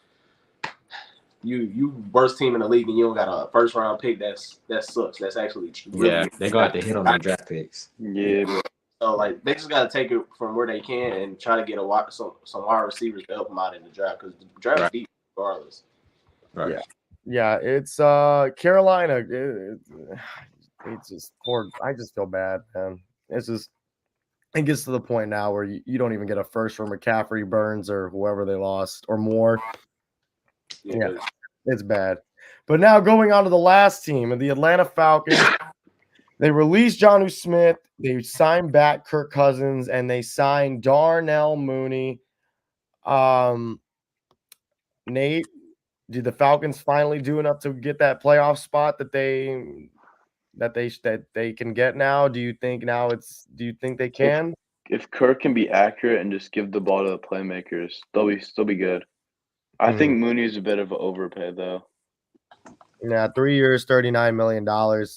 you worst team in the league and you don't got a first round pick that sucks. That's actually really they're gonna have to hit on their draft picks. Yeah, but so like they just gotta take it from where they can and try to get some wide receivers to help them out in the draft because the draft is deep regardless. Right. Yeah. It's Carolina. It's just poor. I just feel bad, man. It's just it gets to the point now where you don't even get a first from McCaffrey, Burns, or whoever they lost or more. Yeah, it's bad. But now going on to the last team, the Atlanta Falcons. They released Jonnu Smith. They signed back Kirk Cousins, and they signed Darnell Mooney. Nate, did the Falcons finally do enough to get that playoff spot that they can get now? Do you think they can? If Kirk can be accurate and just give the ball to the playmakers, they'll still be good. I think Mooney's a bit of an overpay though. Yeah, 3 years, $39 million.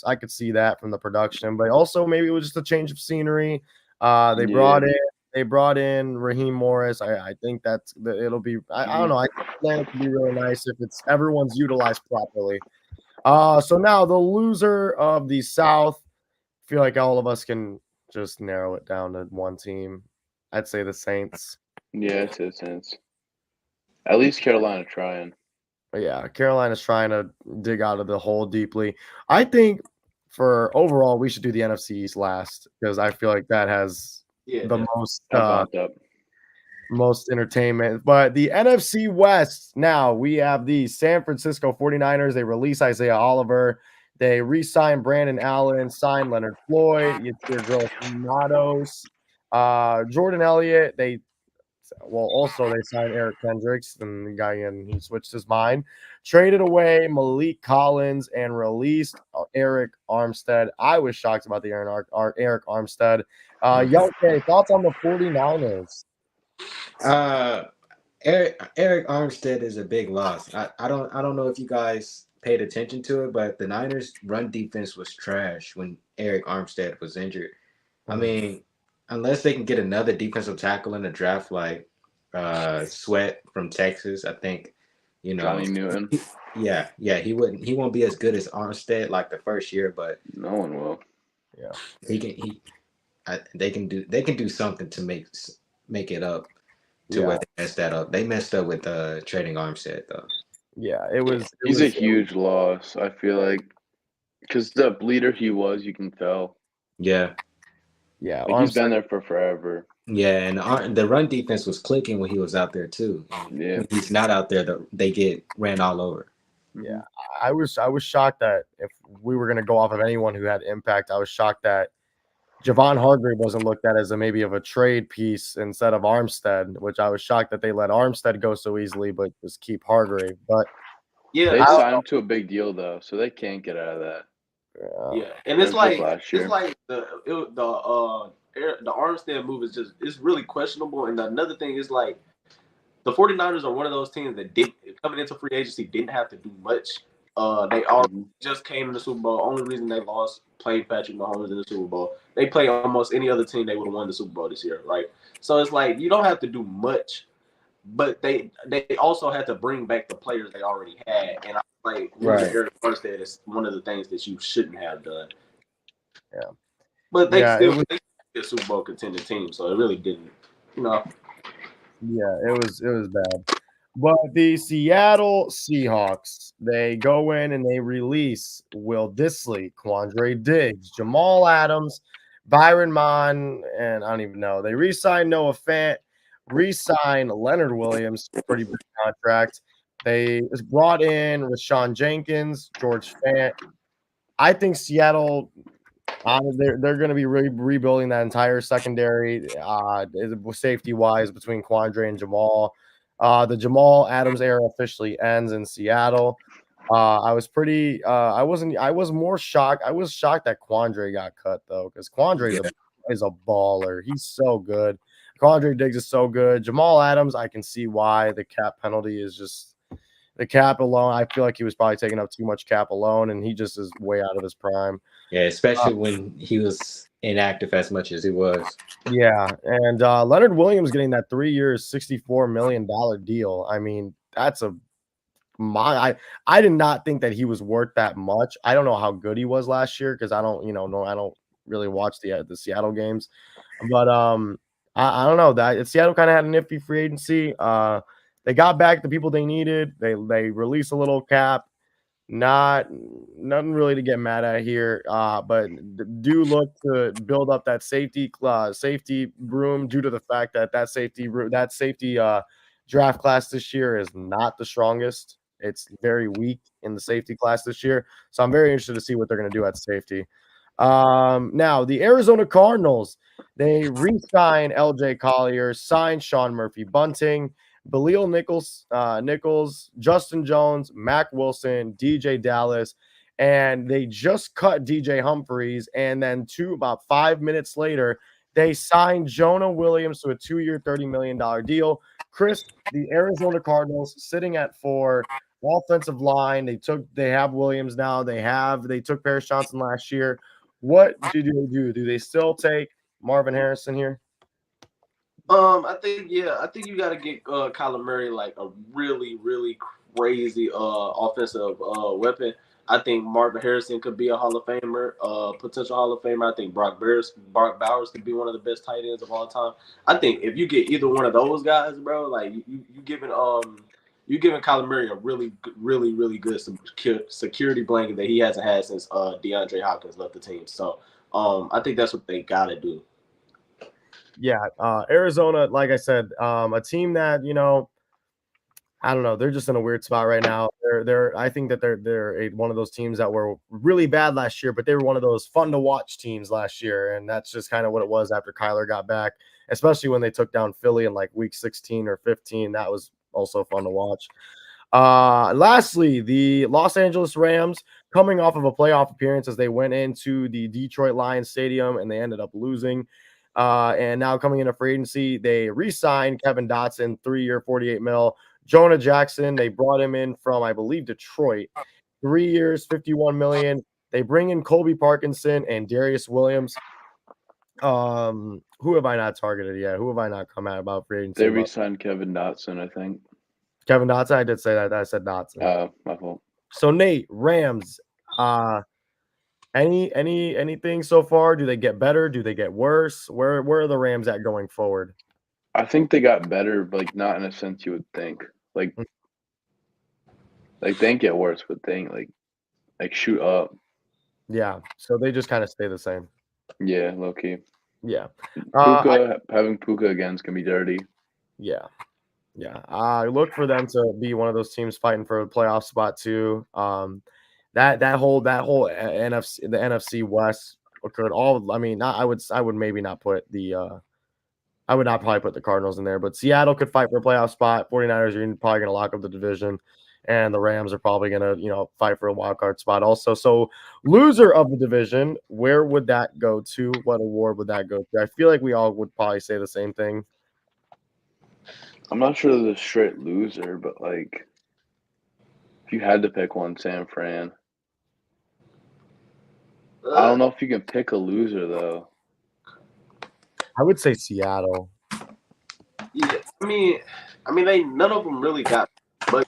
I could see that from the production, but also maybe it was just a change of scenery. They brought in Raheem Morris. I think it'll be. I don't know. I think Atlanta can be really nice if everyone's utilized properly. So now the loser of the South. I feel like all of us can just narrow it down to one team. I'd say the Saints. Yeah, it's the Saints. At least Carolina trying. But yeah, Carolina's trying to dig out of the hole deeply. I think for overall, we should do the NFC East last because I feel like that has the most entertainment. But the NFC West, now we have the San Francisco 49ers. They release Isaiah Oliver. They re-sign Brandon Allen, sign Leonard Floyd, your girl Matos, Jordan Elliott. They signed Eric Kendricks, and the guy he switched his mind, traded away Malik Collins, and released Eric Armstead. I was shocked about the Eric Armstead. Yoke, thoughts on the 49ers? Eric Armstead is a big loss. I don't know if you guys paid attention to it, but the Niners' run defense was trash when Eric Armstead was injured. I mean, unless they can get another defensive tackle in the draft like Sweat from Texas, I think, Johnny Newton. He won't be as good as Armstead like the first year, but no one will. Yeah, they can do something to make it up to where they messed that up. They messed up with trading Armstead though. Yeah, he's a huge loss. I feel like Because the leader he was, you can tell. Yeah. Yeah, Like he's been there for forever. Yeah, and the run defense was clicking when he was out there too. And Yeah. when he's not out there, they get ran all over. Yeah, I was shocked that if we were going to go off of anyone who had impact, I was shocked that Javon Hargrave wasn't looked at as maybe of a trade piece instead of Armstead, which I was shocked that they let Armstead go so easily, but just keep Hargrave. But Yeah, They signed him to a big deal though, so they can't get out of that. yeah, and it's That was like last year. the Armstead move is just it's really questionable. And another thing is like the 49ers are one of those teams that did coming into free agency didn't have to do much. They all just came in the Super Bowl. Only reason they lost played Patrick Mahomes in the Super Bowl. They play almost any other team they would have won the Super Bowl this year, right? So it's like you don't have to do much, but they also had to bring back the players they already had. And I feel like losing Eric Armstead is one of the things that you shouldn't have done. Yeah, But they yeah, still they a Super Bowl contending team, so it really didn't, yeah, it was bad. But the Seattle Seahawks, they go in and they release Will Dissly, Quandre Diggs, Jamal Adams, Byron Mon, and I don't even know. They re-signed Noah Fant, re-signed Leonard Williams, pretty big contract. They brought in Rashawn Jenkins, George Fant. I think Seattle, they're going to be rebuilding that entire secondary, safety wise, between Quandre and Jamal. The Jamal Adams era officially ends in Seattle. I was more shocked. I was shocked that Quandre got cut though, because Quandre is a baller. He's so good. Quandre Diggs is so good. Jamal Adams, I can see why the cap penalty is just the cap alone. I feel like he was probably taking up too much cap alone, and he just is way out of his prime. Yeah, especially when he was inactive as much as he was. Yeah, and Leonard Williams getting that 3 years, $64 million deal. I mean, that's I did not think that he was worth that much. I don't know how good he was last year because I don't, I don't really watch the Seattle games, but I don't know that Seattle kind of had a nifty free agency. They got back the people they needed. They released a little cap. Nothing really to get mad at here, but do look to build up that safety room due to the fact that that safety draft class this year is not the strongest. It's very weak in the safety class this year, so I'm very interested to see what they're going to do at safety. Now the Arizona Cardinals, they re-signed LJ Collier, signed Sean Murphy Bunting, Belial Nichols, Justin Jones, Mac Wilson, DJ Dallas, and they just cut DJ Humphries. And then about 5 minutes later, they signed Jonah Williams to a 2-year, $30 million deal. Chris, the Arizona Cardinals sitting at 4, offensive line. They have Williams now. They took Paris Johnson last year. What do they do? Do they still take Marvin Harrison here? I think you got to get Kyler Murray like a really really crazy offensive weapon. I think Marvin Harrison could be a Hall of Famer, potential Hall of Famer. I think Brock Bowers could be one of the best tight ends of all time. I think if you get either one of those guys, bro, like you giving Kyler Murray a really really good security blanket that he hasn't had since DeAndre Hopkins left the team. So I think that's what they gotta do. Yeah, Arizona, like I said, a team that I don't know, they're just in a weird spot right now. I think that they're one of those teams that were really bad last year, but they were one of those fun to watch teams last year, and that's just kind of what it was after Kyler got back, especially when they took down Philly in like week 16 or 15. That was also fun to watch. Lastly, the Los Angeles Rams, coming off of a playoff appearance as they went into the Detroit Lions Stadium and they ended up losing. And now coming into free agency, they re-signed Kevin Dotson, 3-year, $48 million. Jonah Jackson, they brought him in from, I believe, Detroit, 3 years, $51 million. They bring in Colby Parkinson and Darius Williams. Who have I not targeted yet? Who have I not come at about free agency? They re-signed Kevin Dotson, I think. Kevin Dotson, I did say that. I said Dotson. My fault. So Nate, Rams, anything so far? Do they get better? Do they get worse? Where are the Rams at going forward? I think they got better, but like not in a sense you would think. Like they didn't get worse, but they like shoot up. Yeah, so they just kind of stay the same. Yeah, low key. Yeah. Having Puka against can be dirty. Yeah. Yeah. I look for them to be one of those teams fighting for a playoff spot too. That whole NFC, the NFC West occurred all. I mean, I would maybe not put the I would not probably put the Cardinals in there, but Seattle could fight for a playoff spot. 49ers are probably going to lock up the division, and the Rams are probably going to, fight for a wild card spot also. So, loser of the division, where would that go to? What award would that go to? I feel like we all would probably say the same thing. I'm not sure there's a straight loser, but like, if you had to pick one, San Fran. I don't know if you can pick a loser though. I would say Seattle. Yeah, I mean, they none of them really got much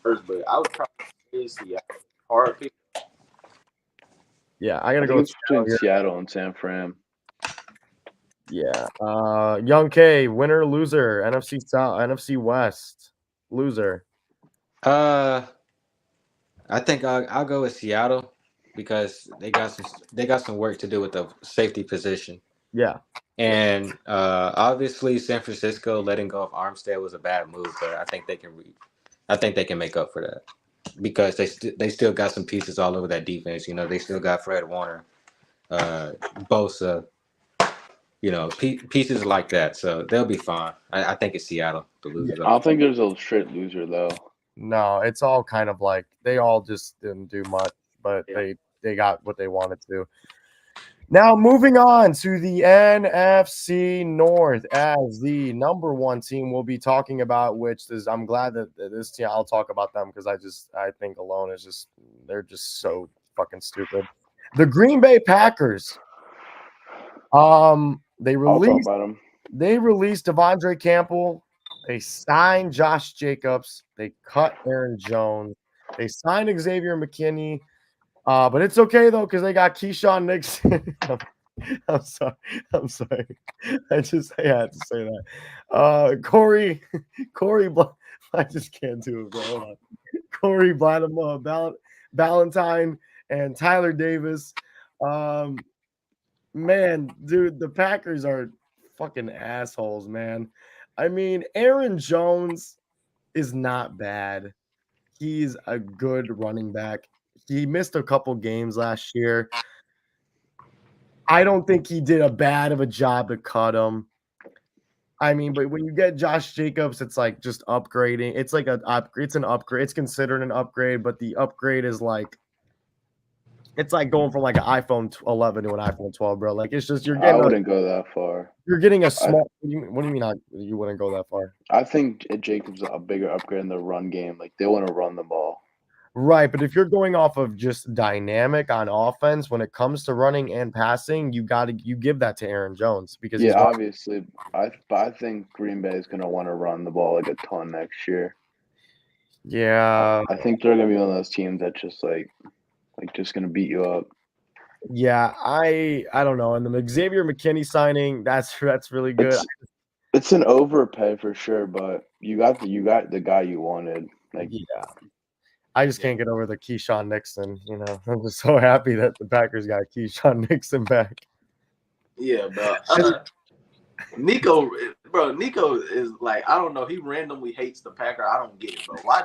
first, but I would probably say Seattle. Hard pick. Yeah, I gotta I go think with it's between Seattle. Seattle and San Fran. Yeah. Young K, winner, loser, NFC South, NFC West, loser. I think I'll go with Seattle because they got some work to do with the safety position. Yeah. And obviously San Francisco letting go of Armstead was a bad move, but I think they can make up for that because they still got some pieces all over that defense. They still got Fred Warner, Bosa, pieces like that. So they'll be fine. I think it's Seattle, the losers. I don't think there's a straight loser though. No, it's all kind of like they all just didn't do much, but they got what they wanted to. Now moving on to the NFC North as the number one team we'll be talking about, which is I'm glad that this team I'll talk about them because I think alone is just they're just so fucking stupid. The Green Bay Packers. They I'll talk released about them. They released Devondre Campbell. They signed Josh Jacobs. They cut Aaron Jones. They signed Xavier McKinney. But it's okay though because they got Keyshawn Nixon. I'm sorry. I'm sorry. I had to say that. Corey, I just can't do it, bro. Hold on. Corey Ballantyne and Tyler Davis. Man, dude, the Packers are fucking assholes, man. I mean, Aaron Jones is not bad. He's a good running back. He missed a couple games last year. I don't think he did a bad of a job to cut him. I mean, but when you get Josh Jacobs, it's like just upgrading. It's like it's an upgrade. It's considered an upgrade, but the upgrade is like it's like going from like an iPhone 11 to an iPhone 12, bro. Like it's just I wouldn't go that far. You're getting a small. What do you mean you wouldn't go that far? I think Jacobs is a bigger upgrade in the run game. Like they want to run the ball. Right, but if you're going off of just dynamic on offense when it comes to running and passing, you give that to Aaron Jones because obviously. I think Green Bay is going to want to run the ball like a ton next year. Yeah, I think they're going to be one of those teams that just just going to beat you up. Yeah, I don't know. And the Xavier McKinney signing, that's really good. It's an overpay for sure, but you got the guy you wanted. Yeah. I just can't get over the Keyshawn Nixon. I'm just so happy that the Packers got Keyshawn Nixon back. Yeah, bro. Nico is like, I don't know. He randomly hates the Packer. I don't get it, bro. Why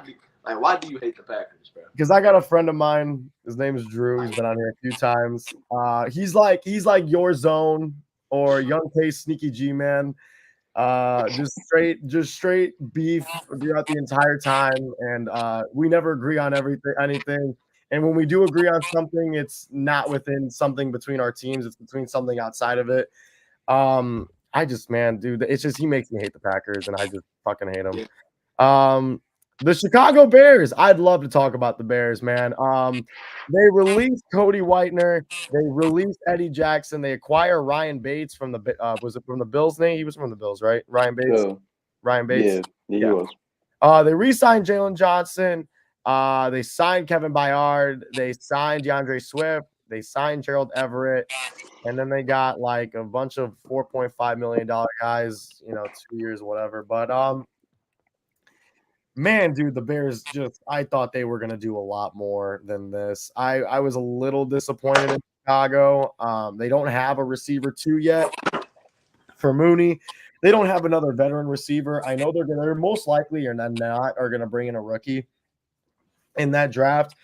do you hate the Packers, bro? Because I got a friend of mine. His name is Drew. He's been on here a few times. He's like your zone or Young K Sneaky G man. Just straight beef throughout the entire time, and we never agree on anything. And when we do agree on something, it's not within something between our teams; it's between something outside of it. Dude, it's just he makes me hate the Packers, and I just fucking hate them. Yeah. The Chicago Bears. I'd love to talk about the Bears, man. They released Cody Whitener. They released Eddie Jackson. They acquire Ryan Bates from the was it from the Bills? He was from the Bills, right? Ryan Bates. Ryan Bates. Yeah, he was. They re-signed Jalen Johnson. They signed Kevin Byard. They signed DeAndre Swift. They signed Gerald Everett. And then they got like a bunch of $4.5 million guys, 2 years, whatever. But Man, dude, the Bears I thought they were going to do a lot more than this. I was a little disappointed in Chicago. They don't have a receiver 2 yet for Mooney. They don't have another veteran receiver. I know they're most likely or not are going to bring in a rookie in that draft.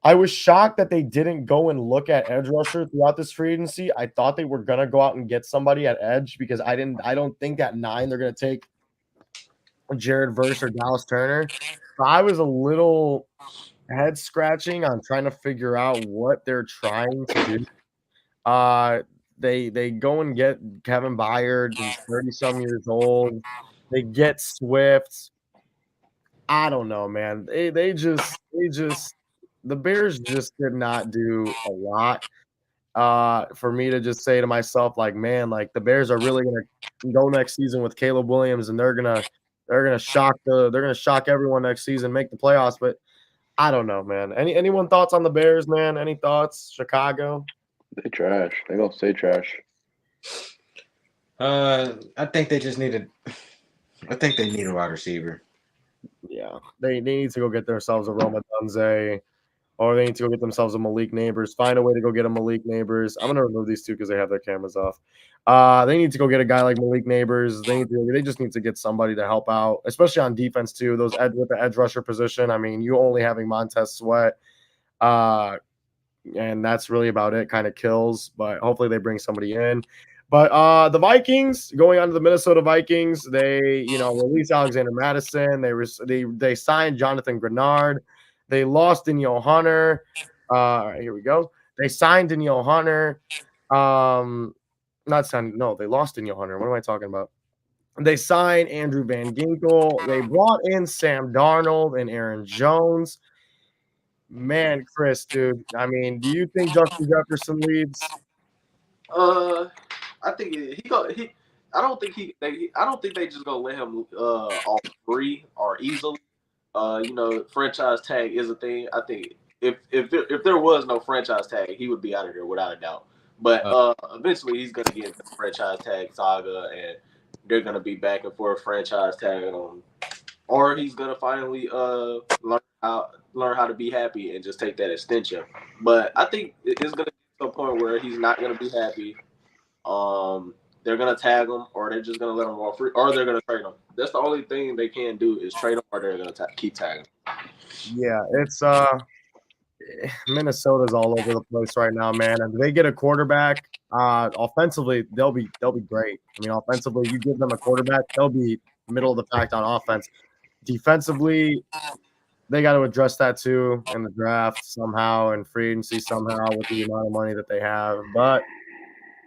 I was shocked that they didn't go and look at edge rusher throughout this free agency. I thought they were going to go out and get somebody at edge because I don't think at 9 they're going to take Jared Verse or Dallas Turner. So I was a little head scratching on trying to figure out what they're trying to do. They go and get Kevin Byard, who's 30-some years old. They get Swift. I don't know, man. They just the Bears just did not do a lot. For me to just say to myself, like, man, like the Bears are really gonna go next season with Caleb Williams, and they're gonna shock everyone next season, make the playoffs. But I don't know, man. Anyone thoughts on the Bears, man? Any thoughts? Chicago? They trash. They gonna stay trash. I think they just needed. I think they need a wide receiver. Yeah, they need to go get themselves a Roma Dunze, or they need to go get themselves a Malik Neighbors. Find a way to go get a Malik Neighbors. I'm gonna remove these two because they have their cameras off. They need to go get a guy like Malik Neighbors. They just need to get somebody to help out, especially on defense too. With the edge rusher position. I mean, you only having Montez Sweat, and that's really about it. Kind of kills, but hopefully they bring somebody in. But the Vikings, going on to the Minnesota Vikings, they released Alexander Madison. They signed Jonathan Grenard. They lost Danielle Hunter. All right, here we go. They signed Danielle Hunter. Not signed. No, they lost Danielle Hunter. What am I talking about? They signed Andrew Van Ginkel. They brought in Sam Darnold and Aaron Jones. Man, Chris, dude. I mean, do you think Justin Jefferson leads? I think he. I don't think I don't think they just gonna let him off free or easily. Franchise tag is a thing. I think if there was no franchise tag, he would be out of there without a doubt. But eventually, he's gonna get the franchise tag saga, and they're gonna be back and forth franchise tagging him, or he's gonna finally learn how to be happy and just take that extension. But I think it's gonna get to a point where he's not gonna be happy. They're gonna tag him, or they're just gonna let him walk free, or they're gonna trade him. That's the only thing they can do is trade him, or they're gonna keep tagging him. Yeah, it's Minnesota's all over the place right now, man. And they get a quarterback. Offensively, they'll be great. I mean, offensively, you give them a quarterback, they'll be middle of the pack on offense. Defensively, they got to address that too in the draft somehow and free agency somehow with the amount of money that they have. But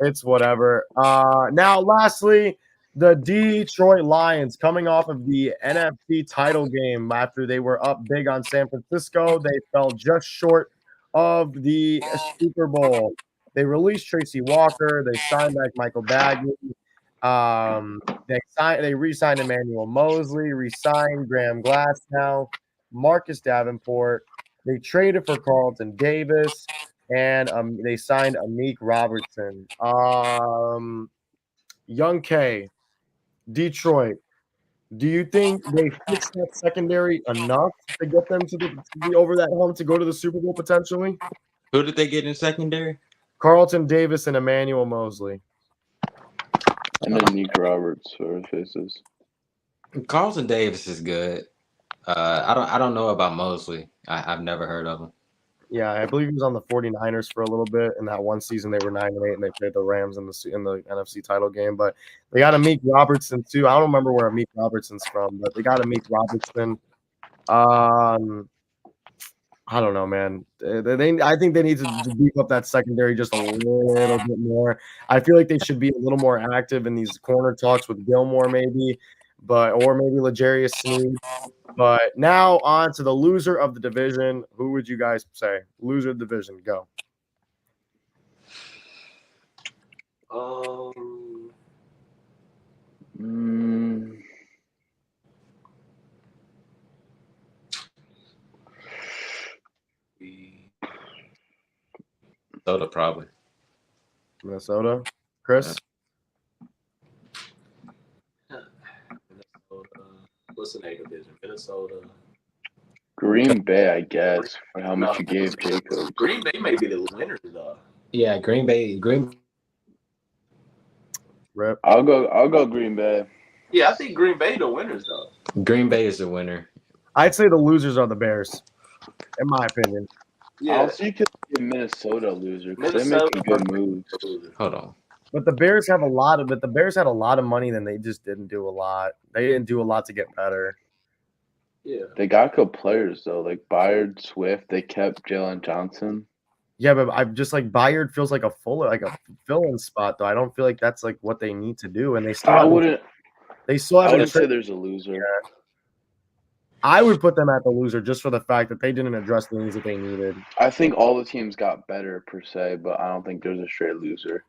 it's whatever. Now, lastly, the Detroit Lions coming off of the NFC title game after they were up big on San Francisco. They fell just short of the Super Bowl. They released Tracy Walker. They signed back Michael Bagley. They re-signed Emmanuel Mosley, re-signed Graham Glasgow, Marcus Davenport. They traded for Carlton Davis, and they signed Amik Robertson. Young K, Detroit. Do you think they fixed that secondary enough to get them to be over that hump to go to the Super Bowl potentially? Who did they get in secondary? Carlton Davis and Emmanuel Mosley. And then Nick Roberts for faces. Carlton Davis is good. I don't know about Mosley. I've never heard of him. Yeah, I believe he was on the 49ers for a little bit. In that one season, they were 9-8, and they played the Rams in the NFC title game. But they got Amik Robertson too. I don't remember where Amik Robertson's from, but they got Amik Robertson. I don't know, man. I think they need to beef up that secondary just a little bit more. I feel like they should be a little more active in these corner talks with Gilmore, maybe, or maybe L'Jarius Sneed. But now on to the loser of the division. Who would you guys say? Loser of the division, go. Minnesota, probably. Minnesota. Chris? Minnesota. What's the name division? Minnesota. Green Bay, I guess, for how much you gave Jacobs. Green Bay may be the winners though. Yeah, Green Bay. Rip. I'll go Green Bay. Yeah, I think Green Bay the winners though. Green Bay is the winner. I'd say the losers are the Bears, in my opinion. Yeah, I'll see if Minnesota loser because they're making good moves. Hold on. But the Bears have a lot of. But the Bears had a lot of money, then they just didn't do a lot. They didn't do a lot to get better. yeah. They got good players though, like Byard, Swift. They kept Jalen Johnson. Yeah, but I'm just like Bayard feels like a fill-in spot though. I don't feel like that's like what they need to do, and they still. I wouldn't say there's a loser. I would put them at the loser just for the fact that they didn't address the things that they needed. I think all the teams got better per se, but I don't think there's a straight loser.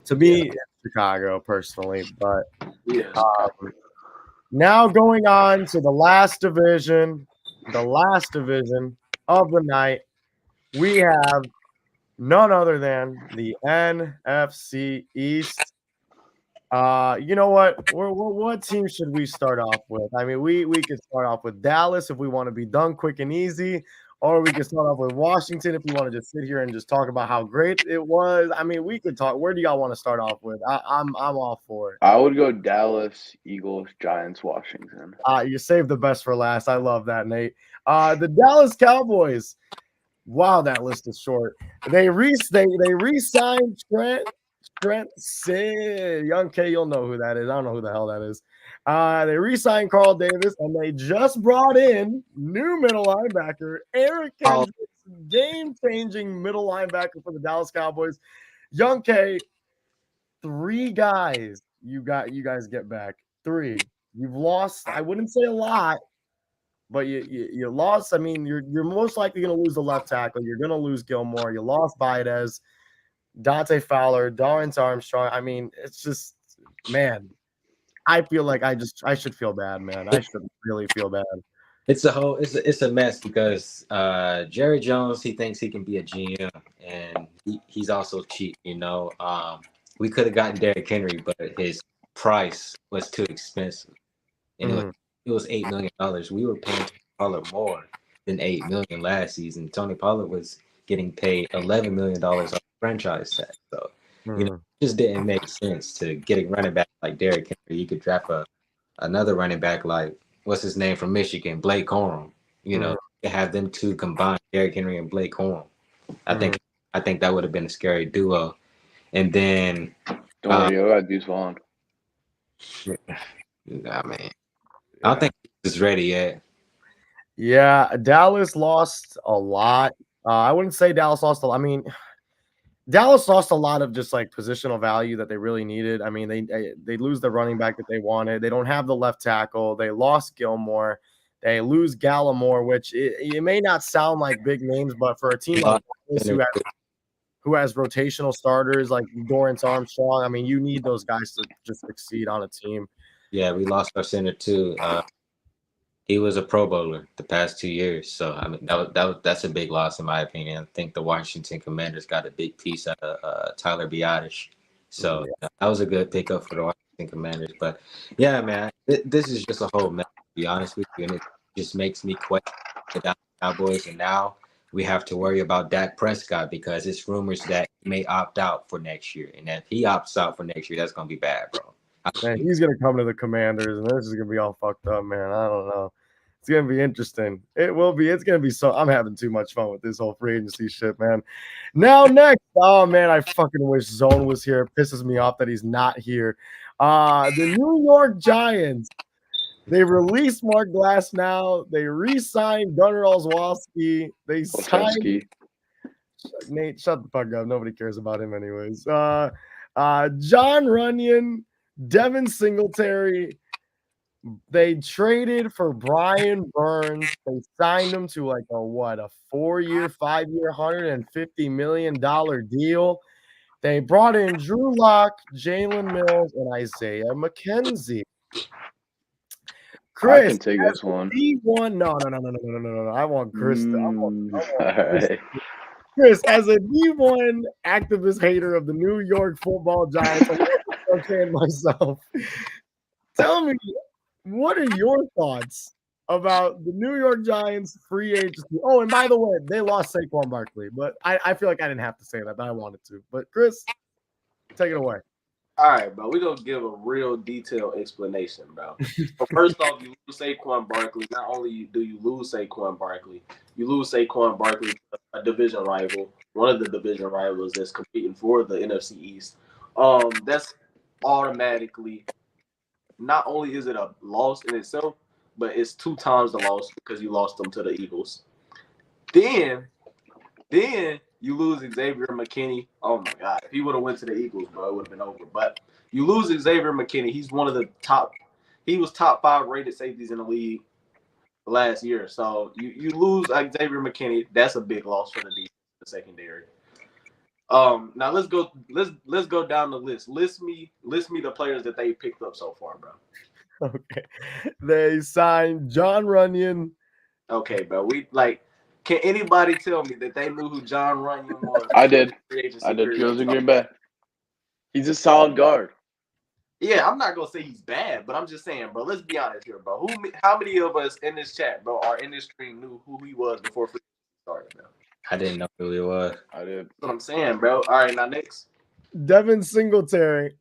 To me, Chicago personally, but Yeah. now going on to the last division of the night, we have none other than the NFC East. You know what? What team should we start off with? I mean, we could start off with Dallas if we want to be done quick and easy, or we could start off with Washington if we want to just sit here and just talk about how great it was. I mean, we could talk. Where do y'all want to start off with? I'm all for it. I would go Dallas, Eagles, Giants, Washington. You saved the best for last. I love that, Nate. The Dallas Cowboys. Wow, that list is short. They re-signed Trent Sid. Young K, you'll know who that is. I don't know who the hell that is. They re-signed Carl Davis, and they just brought in new middle linebacker Eric Kendricks, game-changing middle linebacker for the Dallas Cowboys. Young K, 3 guys you guys get back. 3. You've lost. I wouldn't say a lot, but you lost. I mean, you're most likely going to lose the left tackle. You're going to lose Gilmore. You lost Baez, Dante Fowler, Dorrance Armstrong. I mean, it's just, man, I feel like I should feel bad, man. I should really feel bad. It's a mess because Jerry Jones, he thinks he can be a GM, and he's also cheap. You know, we could have gotten Derrick Henry, but his price was too expensive, and it was $8 million. We were paying Pollard more than $8 million last season. Tony Pollard was getting paid $11 million on the franchise tag. So you know, it just didn't make sense to get a running back like Derrick Henry. You could draft another running back like what's his name from Michigan, Blake Corum. You know, to have them two combined, Derrick Henry and Blake Corum. I think that would have been a scary duo. And then don't worry, I got Deuce Vaughn. Nah, man. I don't think he's ready yet. Yeah, Dallas lost a lot. I wouldn't say Dallas lost a lot. I mean, Dallas lost a lot of just like positional value that they really needed. I mean, they lose the running back that they wanted. They don't have the left tackle. They lost Gilmore. They lose Gallimore, which it may not sound like big names, but for a team like this who has rotational starters like Dorrance Armstrong, I mean, you need those guys to just succeed on a team. Yeah, we lost our center too. He was a Pro Bowler the past 2 years, so I mean that's a big loss in my opinion. I think the Washington Commanders got a big piece out of Tyler Biadasz, so that was a good pickup for the Washington Commanders. But yeah, man, this is just a whole mess, to be honest with you, and it just makes me question the Dallas Cowboys. And now we have to worry about Dak Prescott because it's rumors that he may opt out for next year, and if he opts out for next year, that's gonna be bad, bro. Man, he's gonna come to the Commanders, and this is gonna be all fucked up, man. I don't know. It's gonna be interesting. It will be. It's gonna be so. I'm having too much fun with this whole free agency shit, man. Now next, oh man, I fucking wish Zone was here. It pisses me off that he's not here. The New York Giants. They released Mark Glass now. They re-signed Gunnar Olszewski. They signed Nate. Shut the fuck up. Nobody cares about him, anyways. John Runyon. Devin Singletary, they traded for Brian Burns. They signed him to like a 4-year, 5-year, $150 million deal. They brought in Drew Lock, Jalen Mills, and Isaiah McKenzie. Chris, I can take this one. D1, no. I want Chris. I want Chris. Right. Chris, as a D1 activist hater of the New York Football Giants, I'm saying myself. Tell me, what are your thoughts about the New York Giants free agency. Oh, and by the way, they lost Saquon Barkley, but I feel like I didn't have to say that, but I wanted to. But Chris, take it away. All right, bro. We're going to give a real detailed explanation, bro. So first off, you lose Saquon Barkley. Not only do you lose Saquon Barkley, you lose Saquon Barkley to a division rival, one of the division rivals that's competing for the NFC East. That's automatically, not only is it a loss in itself, but it's 2 times the loss because you lost them to the Eagles. Then you lose Xavier McKinney. Oh my God! If he would have went to the Eagles, bro, it would have been over. But you lose Xavier McKinney. He's one of the top. He was top 5 rated safeties in the league last year. So you lose Xavier McKinney. That's a big loss for the defense, the secondary. Now let's go down the list. List me the players that they picked up so far, bro. Okay, they signed John Runyon. Okay, bro. Can anybody tell me that they knew who John Runyon was? I did. He was in Green Bay. He's a solid guard. Yeah, I'm not gonna say he's bad, but I'm just saying, bro. Let's be honest here, bro. How many of us in this chat, bro, or in this stream knew who he was before free agency started, bro? I didn't know who he was. I did. That's what I'm saying, bro. All right, now next. Devin Singletary.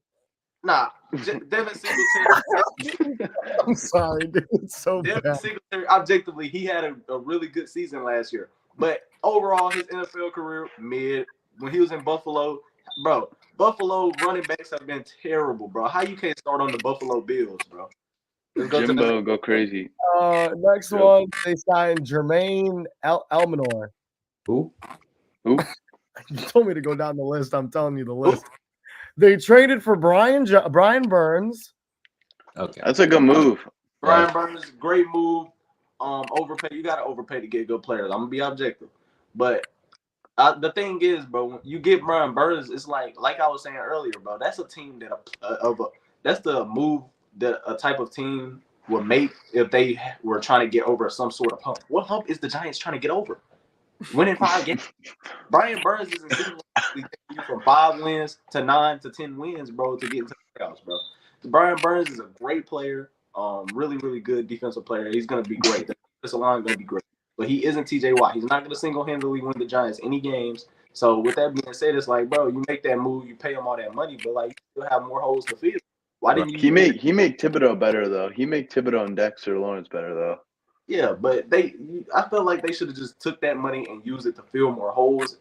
Nah, Devin Singletary. I'm sorry, dude. It's so Devin bad. Singletary, objectively, he had a really good season last year. But overall, his NFL career, mid. When he was in Buffalo, bro, Buffalo running backs have been terrible, bro. How you can't start on the Buffalo Bills, bro? Let's go Jimbo, go crazy. Next one, they signed Jermaine Elmanor. Who? You told me to go down the list. I'm telling you the list. They traded for Brian Burns. Okay, that's a good move. Brian Burns, great move. Overpay. You gotta overpay to get good players. I'm gonna be objective, but the thing is, bro, when you get Brian Burns, it's like I was saying earlier, bro. That's a team that's the move that a type of team would make if they were trying to get over some sort of hump. What hump is the Giants trying to get over? Winning 5 games. Brian Burns isn't taking you from 5 wins to 9 to 10 wins, bro, to get into the playoffs, bro. Brian Burns is a great player, really, really good defensive player. He's gonna be great. The defensive line is gonna be great. But he isn't TJ Watt. He's not gonna single-handedly win the Giants any games. So with that being said, it's like, bro, you make that move, you pay him all that money, but like you still have more holes to fill. Why didn't you? He made Thibodeau better though. He made Thibodeau and Dexter Lawrence better though. Yeah, but I felt like they should have just took that money and used it to fill more holes,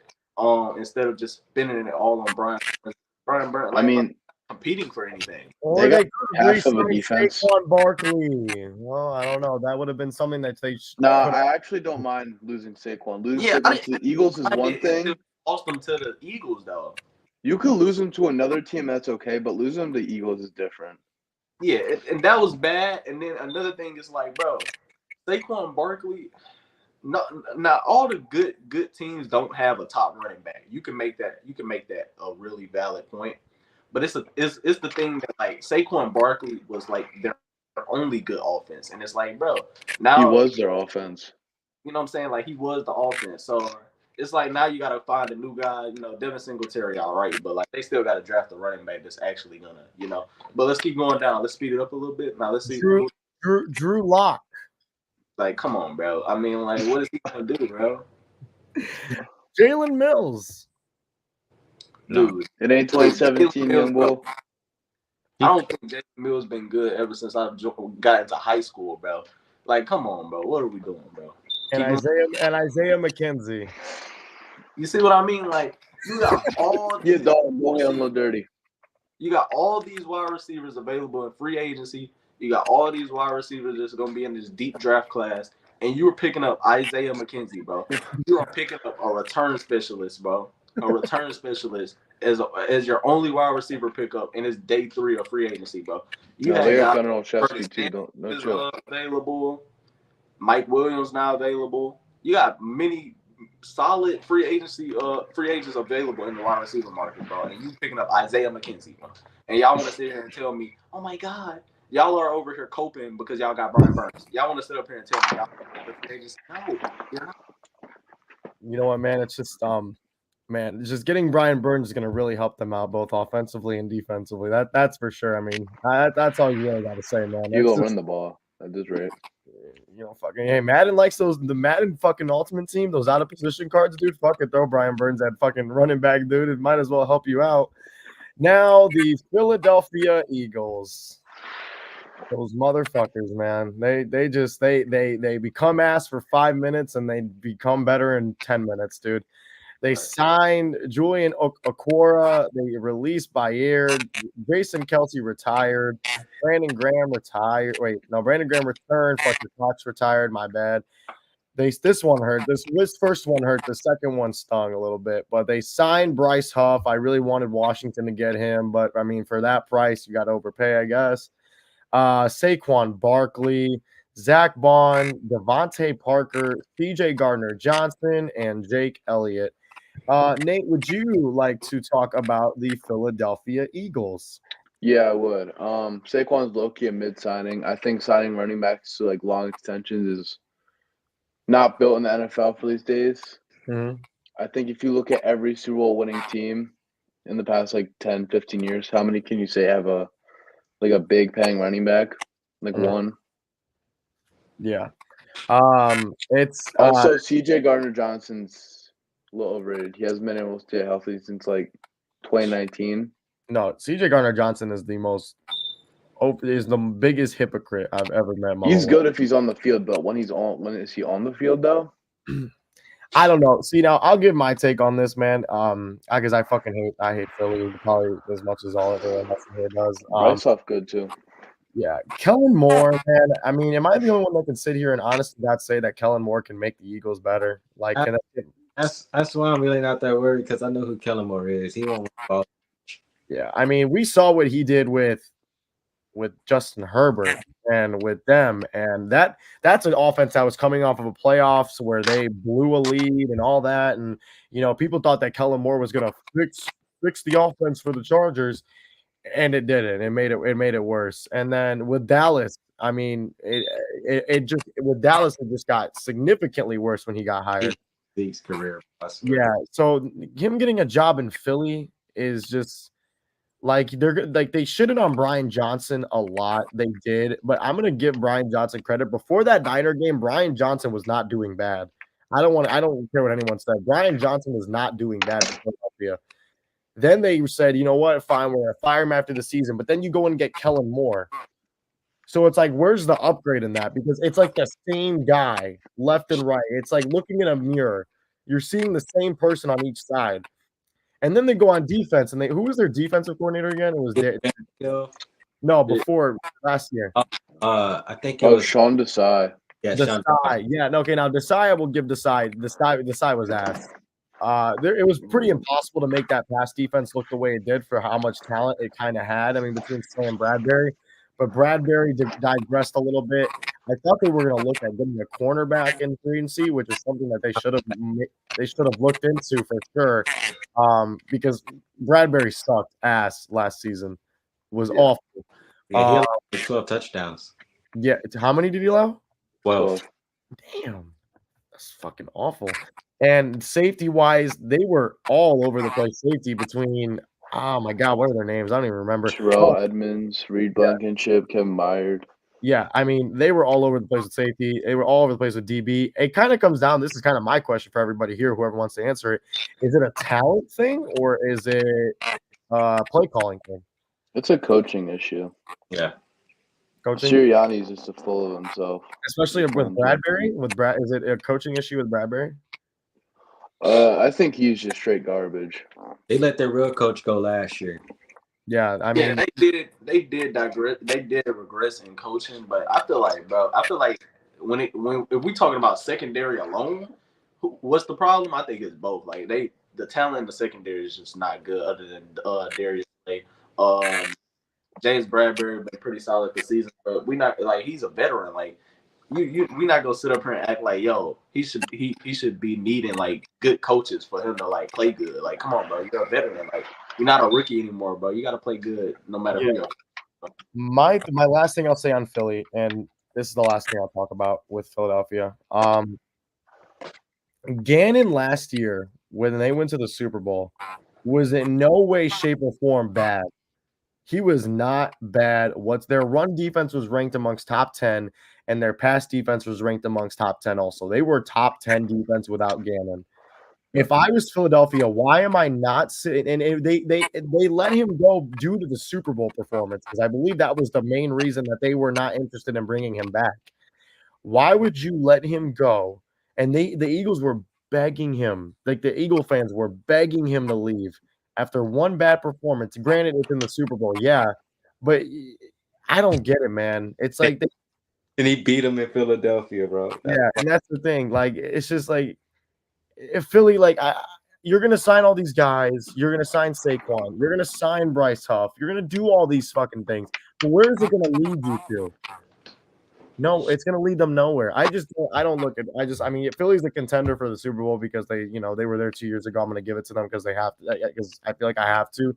instead of just spending it all on Brian Burns. I mean, competing for anything. Or They they got could half have of a defense. Saquon Barkley. Well, I don't know. That would have been something that they. No, I actually don't mind losing Saquon. Saquon to the Eagles is one thing. Lost them to the Eagles though. You could lose him to another team, that's okay, but losing him to the Eagles is different. Yeah, and that was bad. And then another thing is like, bro, Saquon Barkley. Not all the good teams don't have a top running back. You can make that a really valid point. But it's the thing that like Saquon Barkley was like their only good offense, and it's like, bro, now he was their offense. You know what I'm saying? Like he was the offense. So it's like now you got to find a new guy. You know, Devin Singletary, all right, but like they still got to draft a running back that's actually gonna, you know. But let's keep going down. Let's speed it up a little bit. Now let's see. Drew Lock. Like, come on, bro. I mean, like, what is he gonna do, bro? Jalen Mills. Dude, it ain't 2017, young boy. I don't think Jalen Mills been good ever since I got into high school, bro. Like, come on, bro. What are we doing, bro? And Isaiah McKenzie. You see what I mean? Like, you got all these dirty. You got all these wide receivers available in free agency. You got all these wide receivers that's gonna be in this deep draft class, and you were picking up Isaiah McKenzie, bro. You are picking up a return specialist, bro. A return specialist as your only wide receiver pickup, and it's day 3 of free agency, bro. You have available. Mike Williams now available. You got many solid free agents available in the wide receiver market, bro. And you picking up Isaiah McKenzie, bro. And y'all want to sit here and tell me, oh my God, y'all are over here coping because y'all got Brian Burns. Y'all want to sit up here and tell me y'all got free agents? No, you're not. You know what, man? It's just just getting Brian Burns is going to really help them out both offensively and defensively. That's for sure. I mean, that's all you really got to say, man. You go run the ball at this rate. fucking hey, Madden likes the Madden fucking Ultimate Team, those out of position cards, dude. Fuck it, throw Brian Burns at fucking running back, dude. It might as well help you out. Now the Philadelphia Eagles. Those motherfuckers, man. They become ass for 5 minutes and they become better in 10 minutes, dude. They signed Julian Okwara. They released Bayer. Jason Kelsey retired. Brandon Graham retired. Wait, no, Brandon Graham returned. Fletcher Cox retired. My bad. This one hurt. This first one hurt. The second one stung a little bit. But they signed Bryce Huff. I really wanted Washington to get him, but I mean, for that price, you got to overpay, I guess. Saquon Barkley, Zach Bond, Devontae Parker, CJ Gardner-Johnson, and Jake Elliott. Nate, would you like to talk about the Philadelphia Eagles? Yeah, I would. Saquon's low-key a mid-signing. I think signing running backs to like long extensions is not built in the NFL for these days. Mm-hmm. I think if you look at every Super Bowl winning team in the past like 10, 15 years, how many can you say have a big paying running back? Like one. Yeah. It's also CJ Gardner-Johnson's a little overrated. He hasn't been able to stay healthy since like 2019. No, CJ Gardner-Johnson is the biggest hypocrite I've ever met. He's good if he's on the field, but when is he on the field though? I don't know. See, now I'll give my take on this, man. Because I hate Philly probably as much as all everyone else here does. Bryce Huff good too. Yeah, Kellen Moore, man. I mean, am I the only one that can sit here and honestly not say that Kellen Moore can make the Eagles better? Like, that's why I'm really not that worried because I know who Kellen Moore is. He won't fall. Yeah, I mean, we saw what he did with Justin Herbert and with them, and that's an offense that was coming off of a playoffs where they blew a lead and all that, and people thought that Kellen Moore was going to fix the offense for the Chargers, and it didn't. It made it worse. And then with Dallas, I mean, it just got significantly worse when he got hired. League's career. Yeah, so him getting a job in Philly is just. Like they shitted on Brian Johnson a lot. They did, but I'm gonna give Brian Johnson credit. Before that Niner game, Brian Johnson was not doing bad. I don't care what anyone said. Brian Johnson was not doing bad in Philadelphia. Then they said, you know what, fine, we're gonna fire him after the season. But then you go and get Kellen Moore. So it's like, where's the upgrade in that? Because it's like the same guy left and right. It's like looking in a mirror. You're seeing the same person on each side. And then they go on defense, and who was their defensive coordinator again? It was before last year. I think it was Sean Desai. Yeah, Desai. Yeah, no, okay. Now Desai, I will give Desai. Desai was ass. It was pretty impossible to make that pass defense look the way it did for how much talent it kind of had. I mean, between Slay and Bradbury, but Bradbury digressed a little bit. I thought they were going to look at getting a cornerback in free agency, which is something that they should have looked into for sure. Because Bradbury sucked ass last season, was awful. Yeah, he allowed 12 touchdowns. Yeah, how many did he allow? 12. Damn, that's fucking awful. And safety wise, they were all over the place. Safety between oh my god, what are their names? I don't even remember. Terrell Edmonds, Reed Blankenship, Kevin Byard. Yeah, I mean, they were all over the place with safety. They were all over the place with DB. It kind of comes down. This is kind of my question for everybody here, whoever wants to answer it. Is it a talent thing or is it a play calling thing? It's a coaching issue. Yeah. Coaching? Sirianni's just a fool of himself. Especially with Bradbury? Is it a coaching issue with Bradbury? I think he's just straight garbage. They let their real coach go last year. Yeah, I mean, they did digress. They did regress in coaching, but I feel like, bro, if we talking about secondary alone, what's the problem? I think it's both. Like the talent in the secondary is just not good. Other than Darius Slay, James Bradbury been pretty solid this season, but we not like he's a veteran. Like we not gonna sit up here and act like he should be needing like good coaches for him to like play good. Like come on, bro, you're a veteran. Like you're not a rookie anymore, bro. You got to play good no matter who you are. My last thing I'll say on Philly, and this is the last thing I'll talk about with Philadelphia. Gannon last year, when they went to the Super Bowl, was in no way, shape, or form bad. He was not bad. What's their run defense was ranked amongst top 10, and their pass defense was ranked amongst top 10 also. They were top 10 defense without Gannon. If I was Philadelphia, why am I not sitting? And they let him go due to the Super Bowl performance, because I believe that was the main reason that they were not interested in bringing him back. Why would you let him go? And the Eagles were begging him, like the Eagle fans were begging him to leave after one bad performance. Granted, it's in the Super Bowl, yeah, but I don't get it, man. It's like and he beat him in Philadelphia, bro. Yeah, and that's the thing. Like, it's just like if Philly, like, you're gonna sign all these guys, you're gonna sign Saquon, you're gonna sign Bryce Huff, you're gonna do all these fucking things, but where is it gonna lead you to? No, it's gonna lead them nowhere. I don't look at. I mean, Philly's the contender for the Super Bowl because they were there 2 years ago. I'm gonna give it to them because they have to. Because I feel like I have to.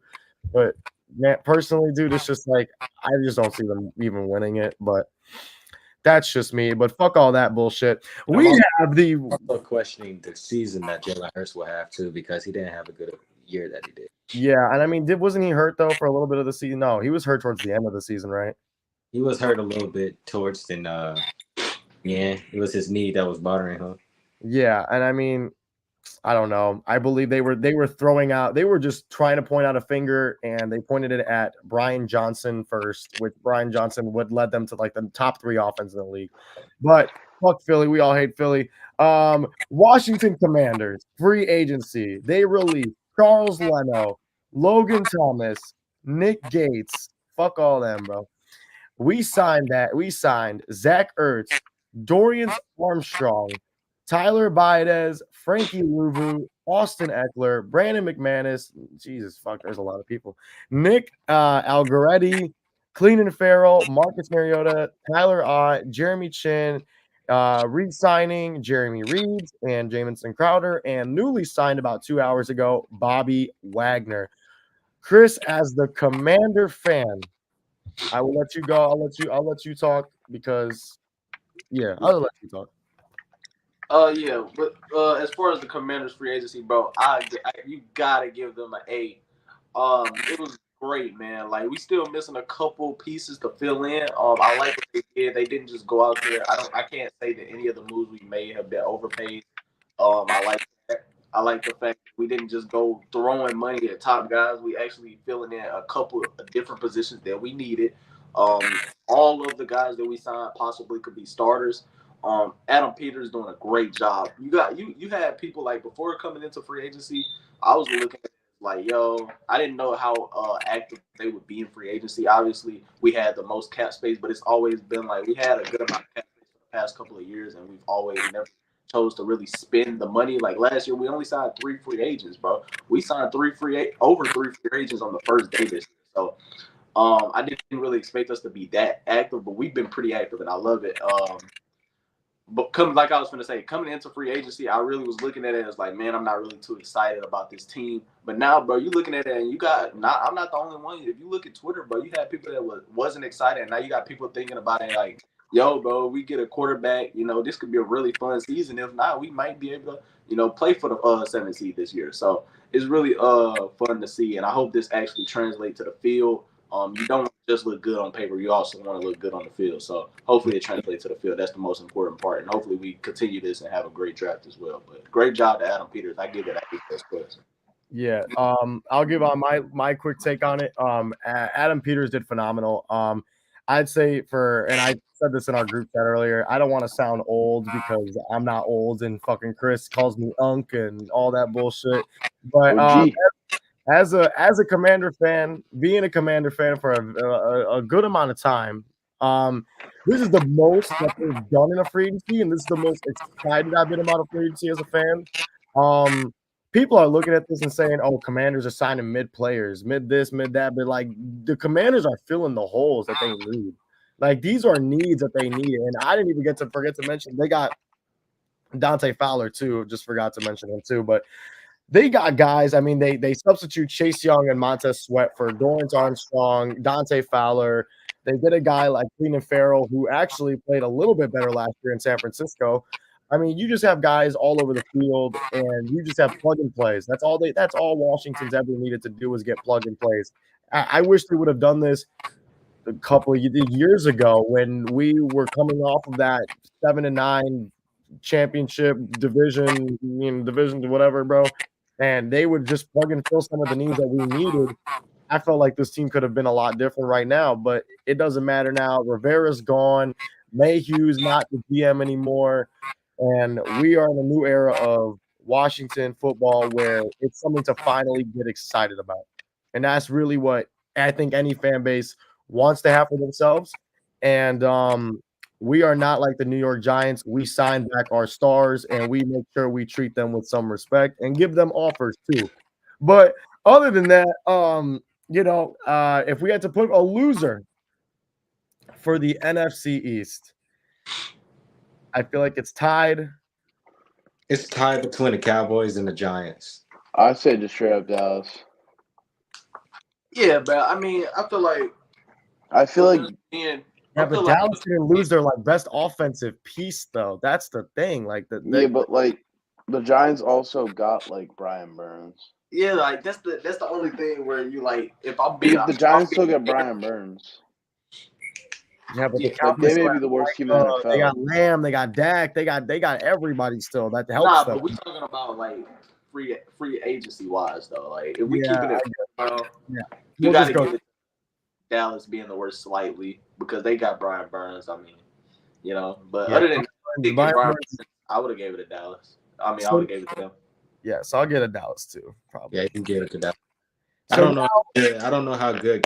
But man, personally, dude, it's just like I just don't see them even winning it. But that's just me. But fuck all that bullshit. We have the also questioning the season that Jalen Hurts will have too, because he didn't have a good year that he did. Yeah, and I mean, wasn't he hurt though for a little bit of the season? No, he was hurt towards the end of the season, right? He was hurt a little bit towards the yeah, it was his knee that was bothering him. Yeah, and I mean, I don't know. I believe they were throwing out. They were just trying to point out a finger, and they pointed it at Brian Johnson first, which Brian Johnson would lead them to like the top 3 offense in the league. But fuck Philly. We all hate Philly. Washington Commanders free agency. They released Charles Leno, Logan Thomas, Nick Gates. Fuck all them, bro. We signed Zach Ertz, Dorian Armstrong, Tyler Baidez, Frankie Louvu, Austin Eckler, Brandon McManus. Jesus, fuck, there's a lot of people. Nick Algoretti, Cleenan Farrell, Marcus Mariota, Tyler Ott, Jeremy Chin, re-signing Jeremy Reeves and Jamison Crowder, and newly signed about 2 hours ago, Bobby Wagner. Chris, as the Commander fan, I will let you go. I'll let you talk because I'll let you talk. Yeah, but as far as the Commanders free agency, bro, you gotta give them an A. It was great, man. Like, we still missing a couple pieces to fill in. I like what they did. They didn't just go out there. I can't say that any of the moves we made have been overpaid. I like that. I like the fact that we didn't just go throwing money at top guys. We actually filling in a couple of different positions that we needed. All of the guys that we signed possibly could be starters. Adam Peters doing a great job. You had people like before coming into free agency. I was looking at like, yo, I didn't know how active they would be in free agency. Obviously, we had the most cap space, but it's always been like we had a good amount of cap space for the past couple of years, and we've always never chose to really spend the money. Like last year, we only signed 3 free agents, bro. We signed over 3 free agents on the first day this year. So I didn't really expect us to be that active, but we've been pretty active, and I love it. But like I was going to say, coming into free agency, I really was looking at it as like, man, I'm not really too excited about this team. But now, bro, you looking at it and I'm not the only one. If you look at Twitter, bro, you had people that wasn't excited. And now you got people thinking about it like, yo, bro, we get a quarterback. This could be a really fun season. If not, we might be able to, play for the 7th seed this year. So it's really fun to see. And I hope this actually translates to the field. You don't just look good on paper. You also want to look good on the field. So hopefully it translates to the field. That's the most important part. And hopefully we continue this and have a great draft as well. But great job to Adam Peters. I give it a question. Yeah. I'll give on my quick take on it. Adam Peters did phenomenal. I'd say and I said this in our group chat earlier, I don't want to sound old because I'm not old and fucking Chris calls me Unk and all that bullshit. But as a Commander fan, being a Commander fan for a good amount of time, this is the most that they've done in a free agency, and this is the most excited I've been about a free agency as a fan. People are looking at this and saying, "Oh, Commanders are signing mid players, mid this, mid that," but like the Commanders are filling the holes that they need. Like these are needs that they need, and I didn't even forget to mention they got Dante Fowler too. Just forgot to mention him too, but. They got guys. I mean, they substitute Chase Young and Montez Sweat for Dorrance Armstrong, Dante Fowler. They get a guy like Cleenan Farrell, who actually played a little bit better last year in San Francisco. I mean, you just have guys all over the field, and you just have plug and plays. That's all Washington's ever needed to do is get plug and plays. I wish they would have done this a couple of years ago when we were coming off of that 7-9 championship division, division whatever, bro. And they would just plug and fill some of the needs that we needed. I felt like this team could have been a lot different right now, but it doesn't matter now. Rivera's gone. Mayhew's not the GM anymore. And we are in a new era of Washington football where it's something to finally get excited about. And that's really what I think any fan base wants to have for themselves. And we are not like the New York Giants. We sign back our stars and we make sure we treat them with some respect and give them offers too. But other than that, if we had to put a loser for the NFC East, I feel like it's tied. It's tied between the Cowboys and the Giants. I'd say just straight up Dallas. Yeah, but I mean, I feel like but Dallas didn't lose their best offensive piece though. That's the thing. But the Giants also got Brian Burns. Yeah, that's the only thing where you if I'm being the Giants still got Brian Burns. Yeah, but the Cowboys they may be the worst team in the NFL. They got Lamb, they got Dak, they got everybody still. That helps. Nah, but we're talking about free agency wise though. If we keeping it, you got to give it Dallas being the worst slightly because they got Brian Burns. I mean, but other than Brian Burns, I would have gave it to Dallas. I would have gave it to them. Yeah, so I'll get a Dallas too, probably. Yeah, you can give it to Dallas. So I don't know how good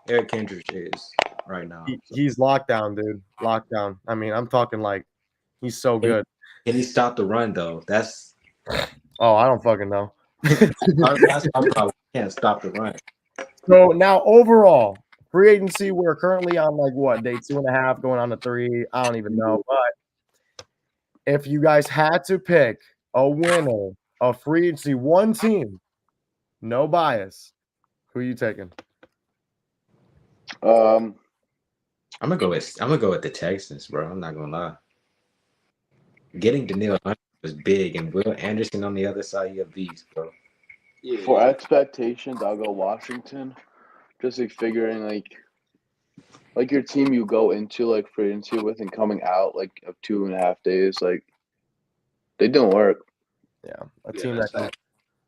Eric Kendricks is right now. He's locked down, dude. Lockdown. I mean, I'm talking he's so good. Can he stop the run though? That's I don't fucking know. That's my problem. Can't stop the run. So now overall, free agency, we're currently on day 2.5, going on to 3. I don't even know. But if you guys had to pick a winner of free agency, one team, no bias, who are you taking? I'm gonna go with the Texans, bro. I'm not gonna lie. Getting Daniil Hunter was big, and Will Anderson on the other side, you have beast, bro. Yeah. For expectations, I'll go Washington. Just figuring your team you go into free agency with and coming out of 2.5 days, they don't work. Yeah, a team that.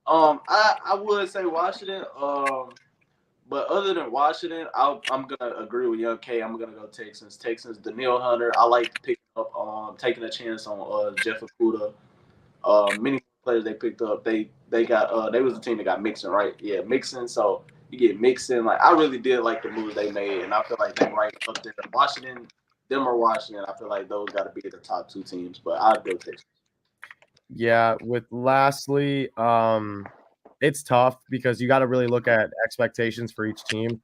I would say Washington. But other than Washington, I'm gonna agree with Young K. I'm gonna go Texans. Texans, Daniil Hunter. I like picking up, taking a chance on Jeff Okudah. Many players they picked up. They got they was the team that got Mixon, right? Yeah, Mixon. So you get Mixon. I really did like the moves they made, and I feel like they're right up there. Washington, them or Washington. I feel like those got to be the top 2 teams. But I'd go Texans. Yeah, with lastly, it's tough because you got to really look at expectations for each team.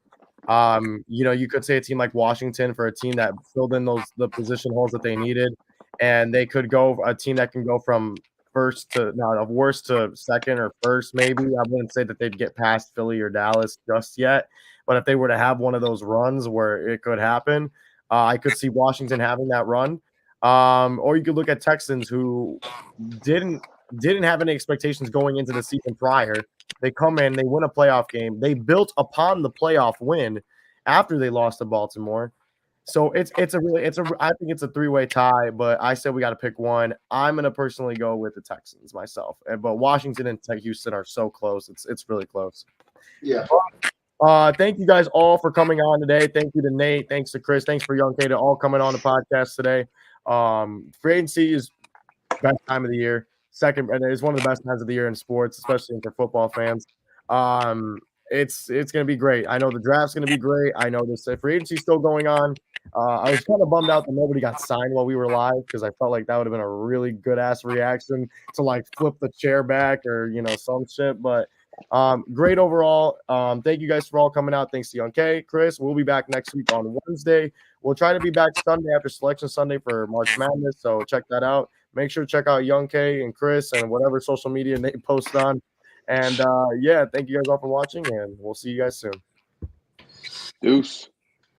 You could say a team like Washington for a team that filled in the position holes that they needed, and they could go a team that can go from worst to second or first. Maybe I wouldn't say that they'd get past Philly or Dallas just yet, but if they were to have one of those runs where it could happen, I could see Washington having that run. Or you could look at Texans who didn't have any expectations going into the season prior. They come in, they win a playoff game. They built upon the playoff win after they lost to Baltimore. So I think it's a 3-way tie, but I said we got to pick one. I'm going to personally go with the Texans myself. But Washington and Houston are so close. It's really close. Yeah. Thank you guys all for coming on today. Thank you to Nate. Thanks to Chris. Thanks for Young K to all coming on the podcast today. Free agency is best time of the year. Second, and it's one of the best times of the year in sports, especially for football fans. It's going to be great. I know the draft's going to be great. I know this free agency is still going on. I was kind of bummed out that nobody got signed while we were live because I felt like that would have been a really good ass reaction to flip the chair back or some shit. But great overall. Thank you guys for all coming out. Thanks to Young K, Chris. We'll be back next week on Wednesday. We'll try to be back Sunday after Selection Sunday for March Madness. So check that out. Make sure to check out Young K and Chris and whatever social media they post on. And thank you guys all for watching, and we'll see you guys soon. Deuce.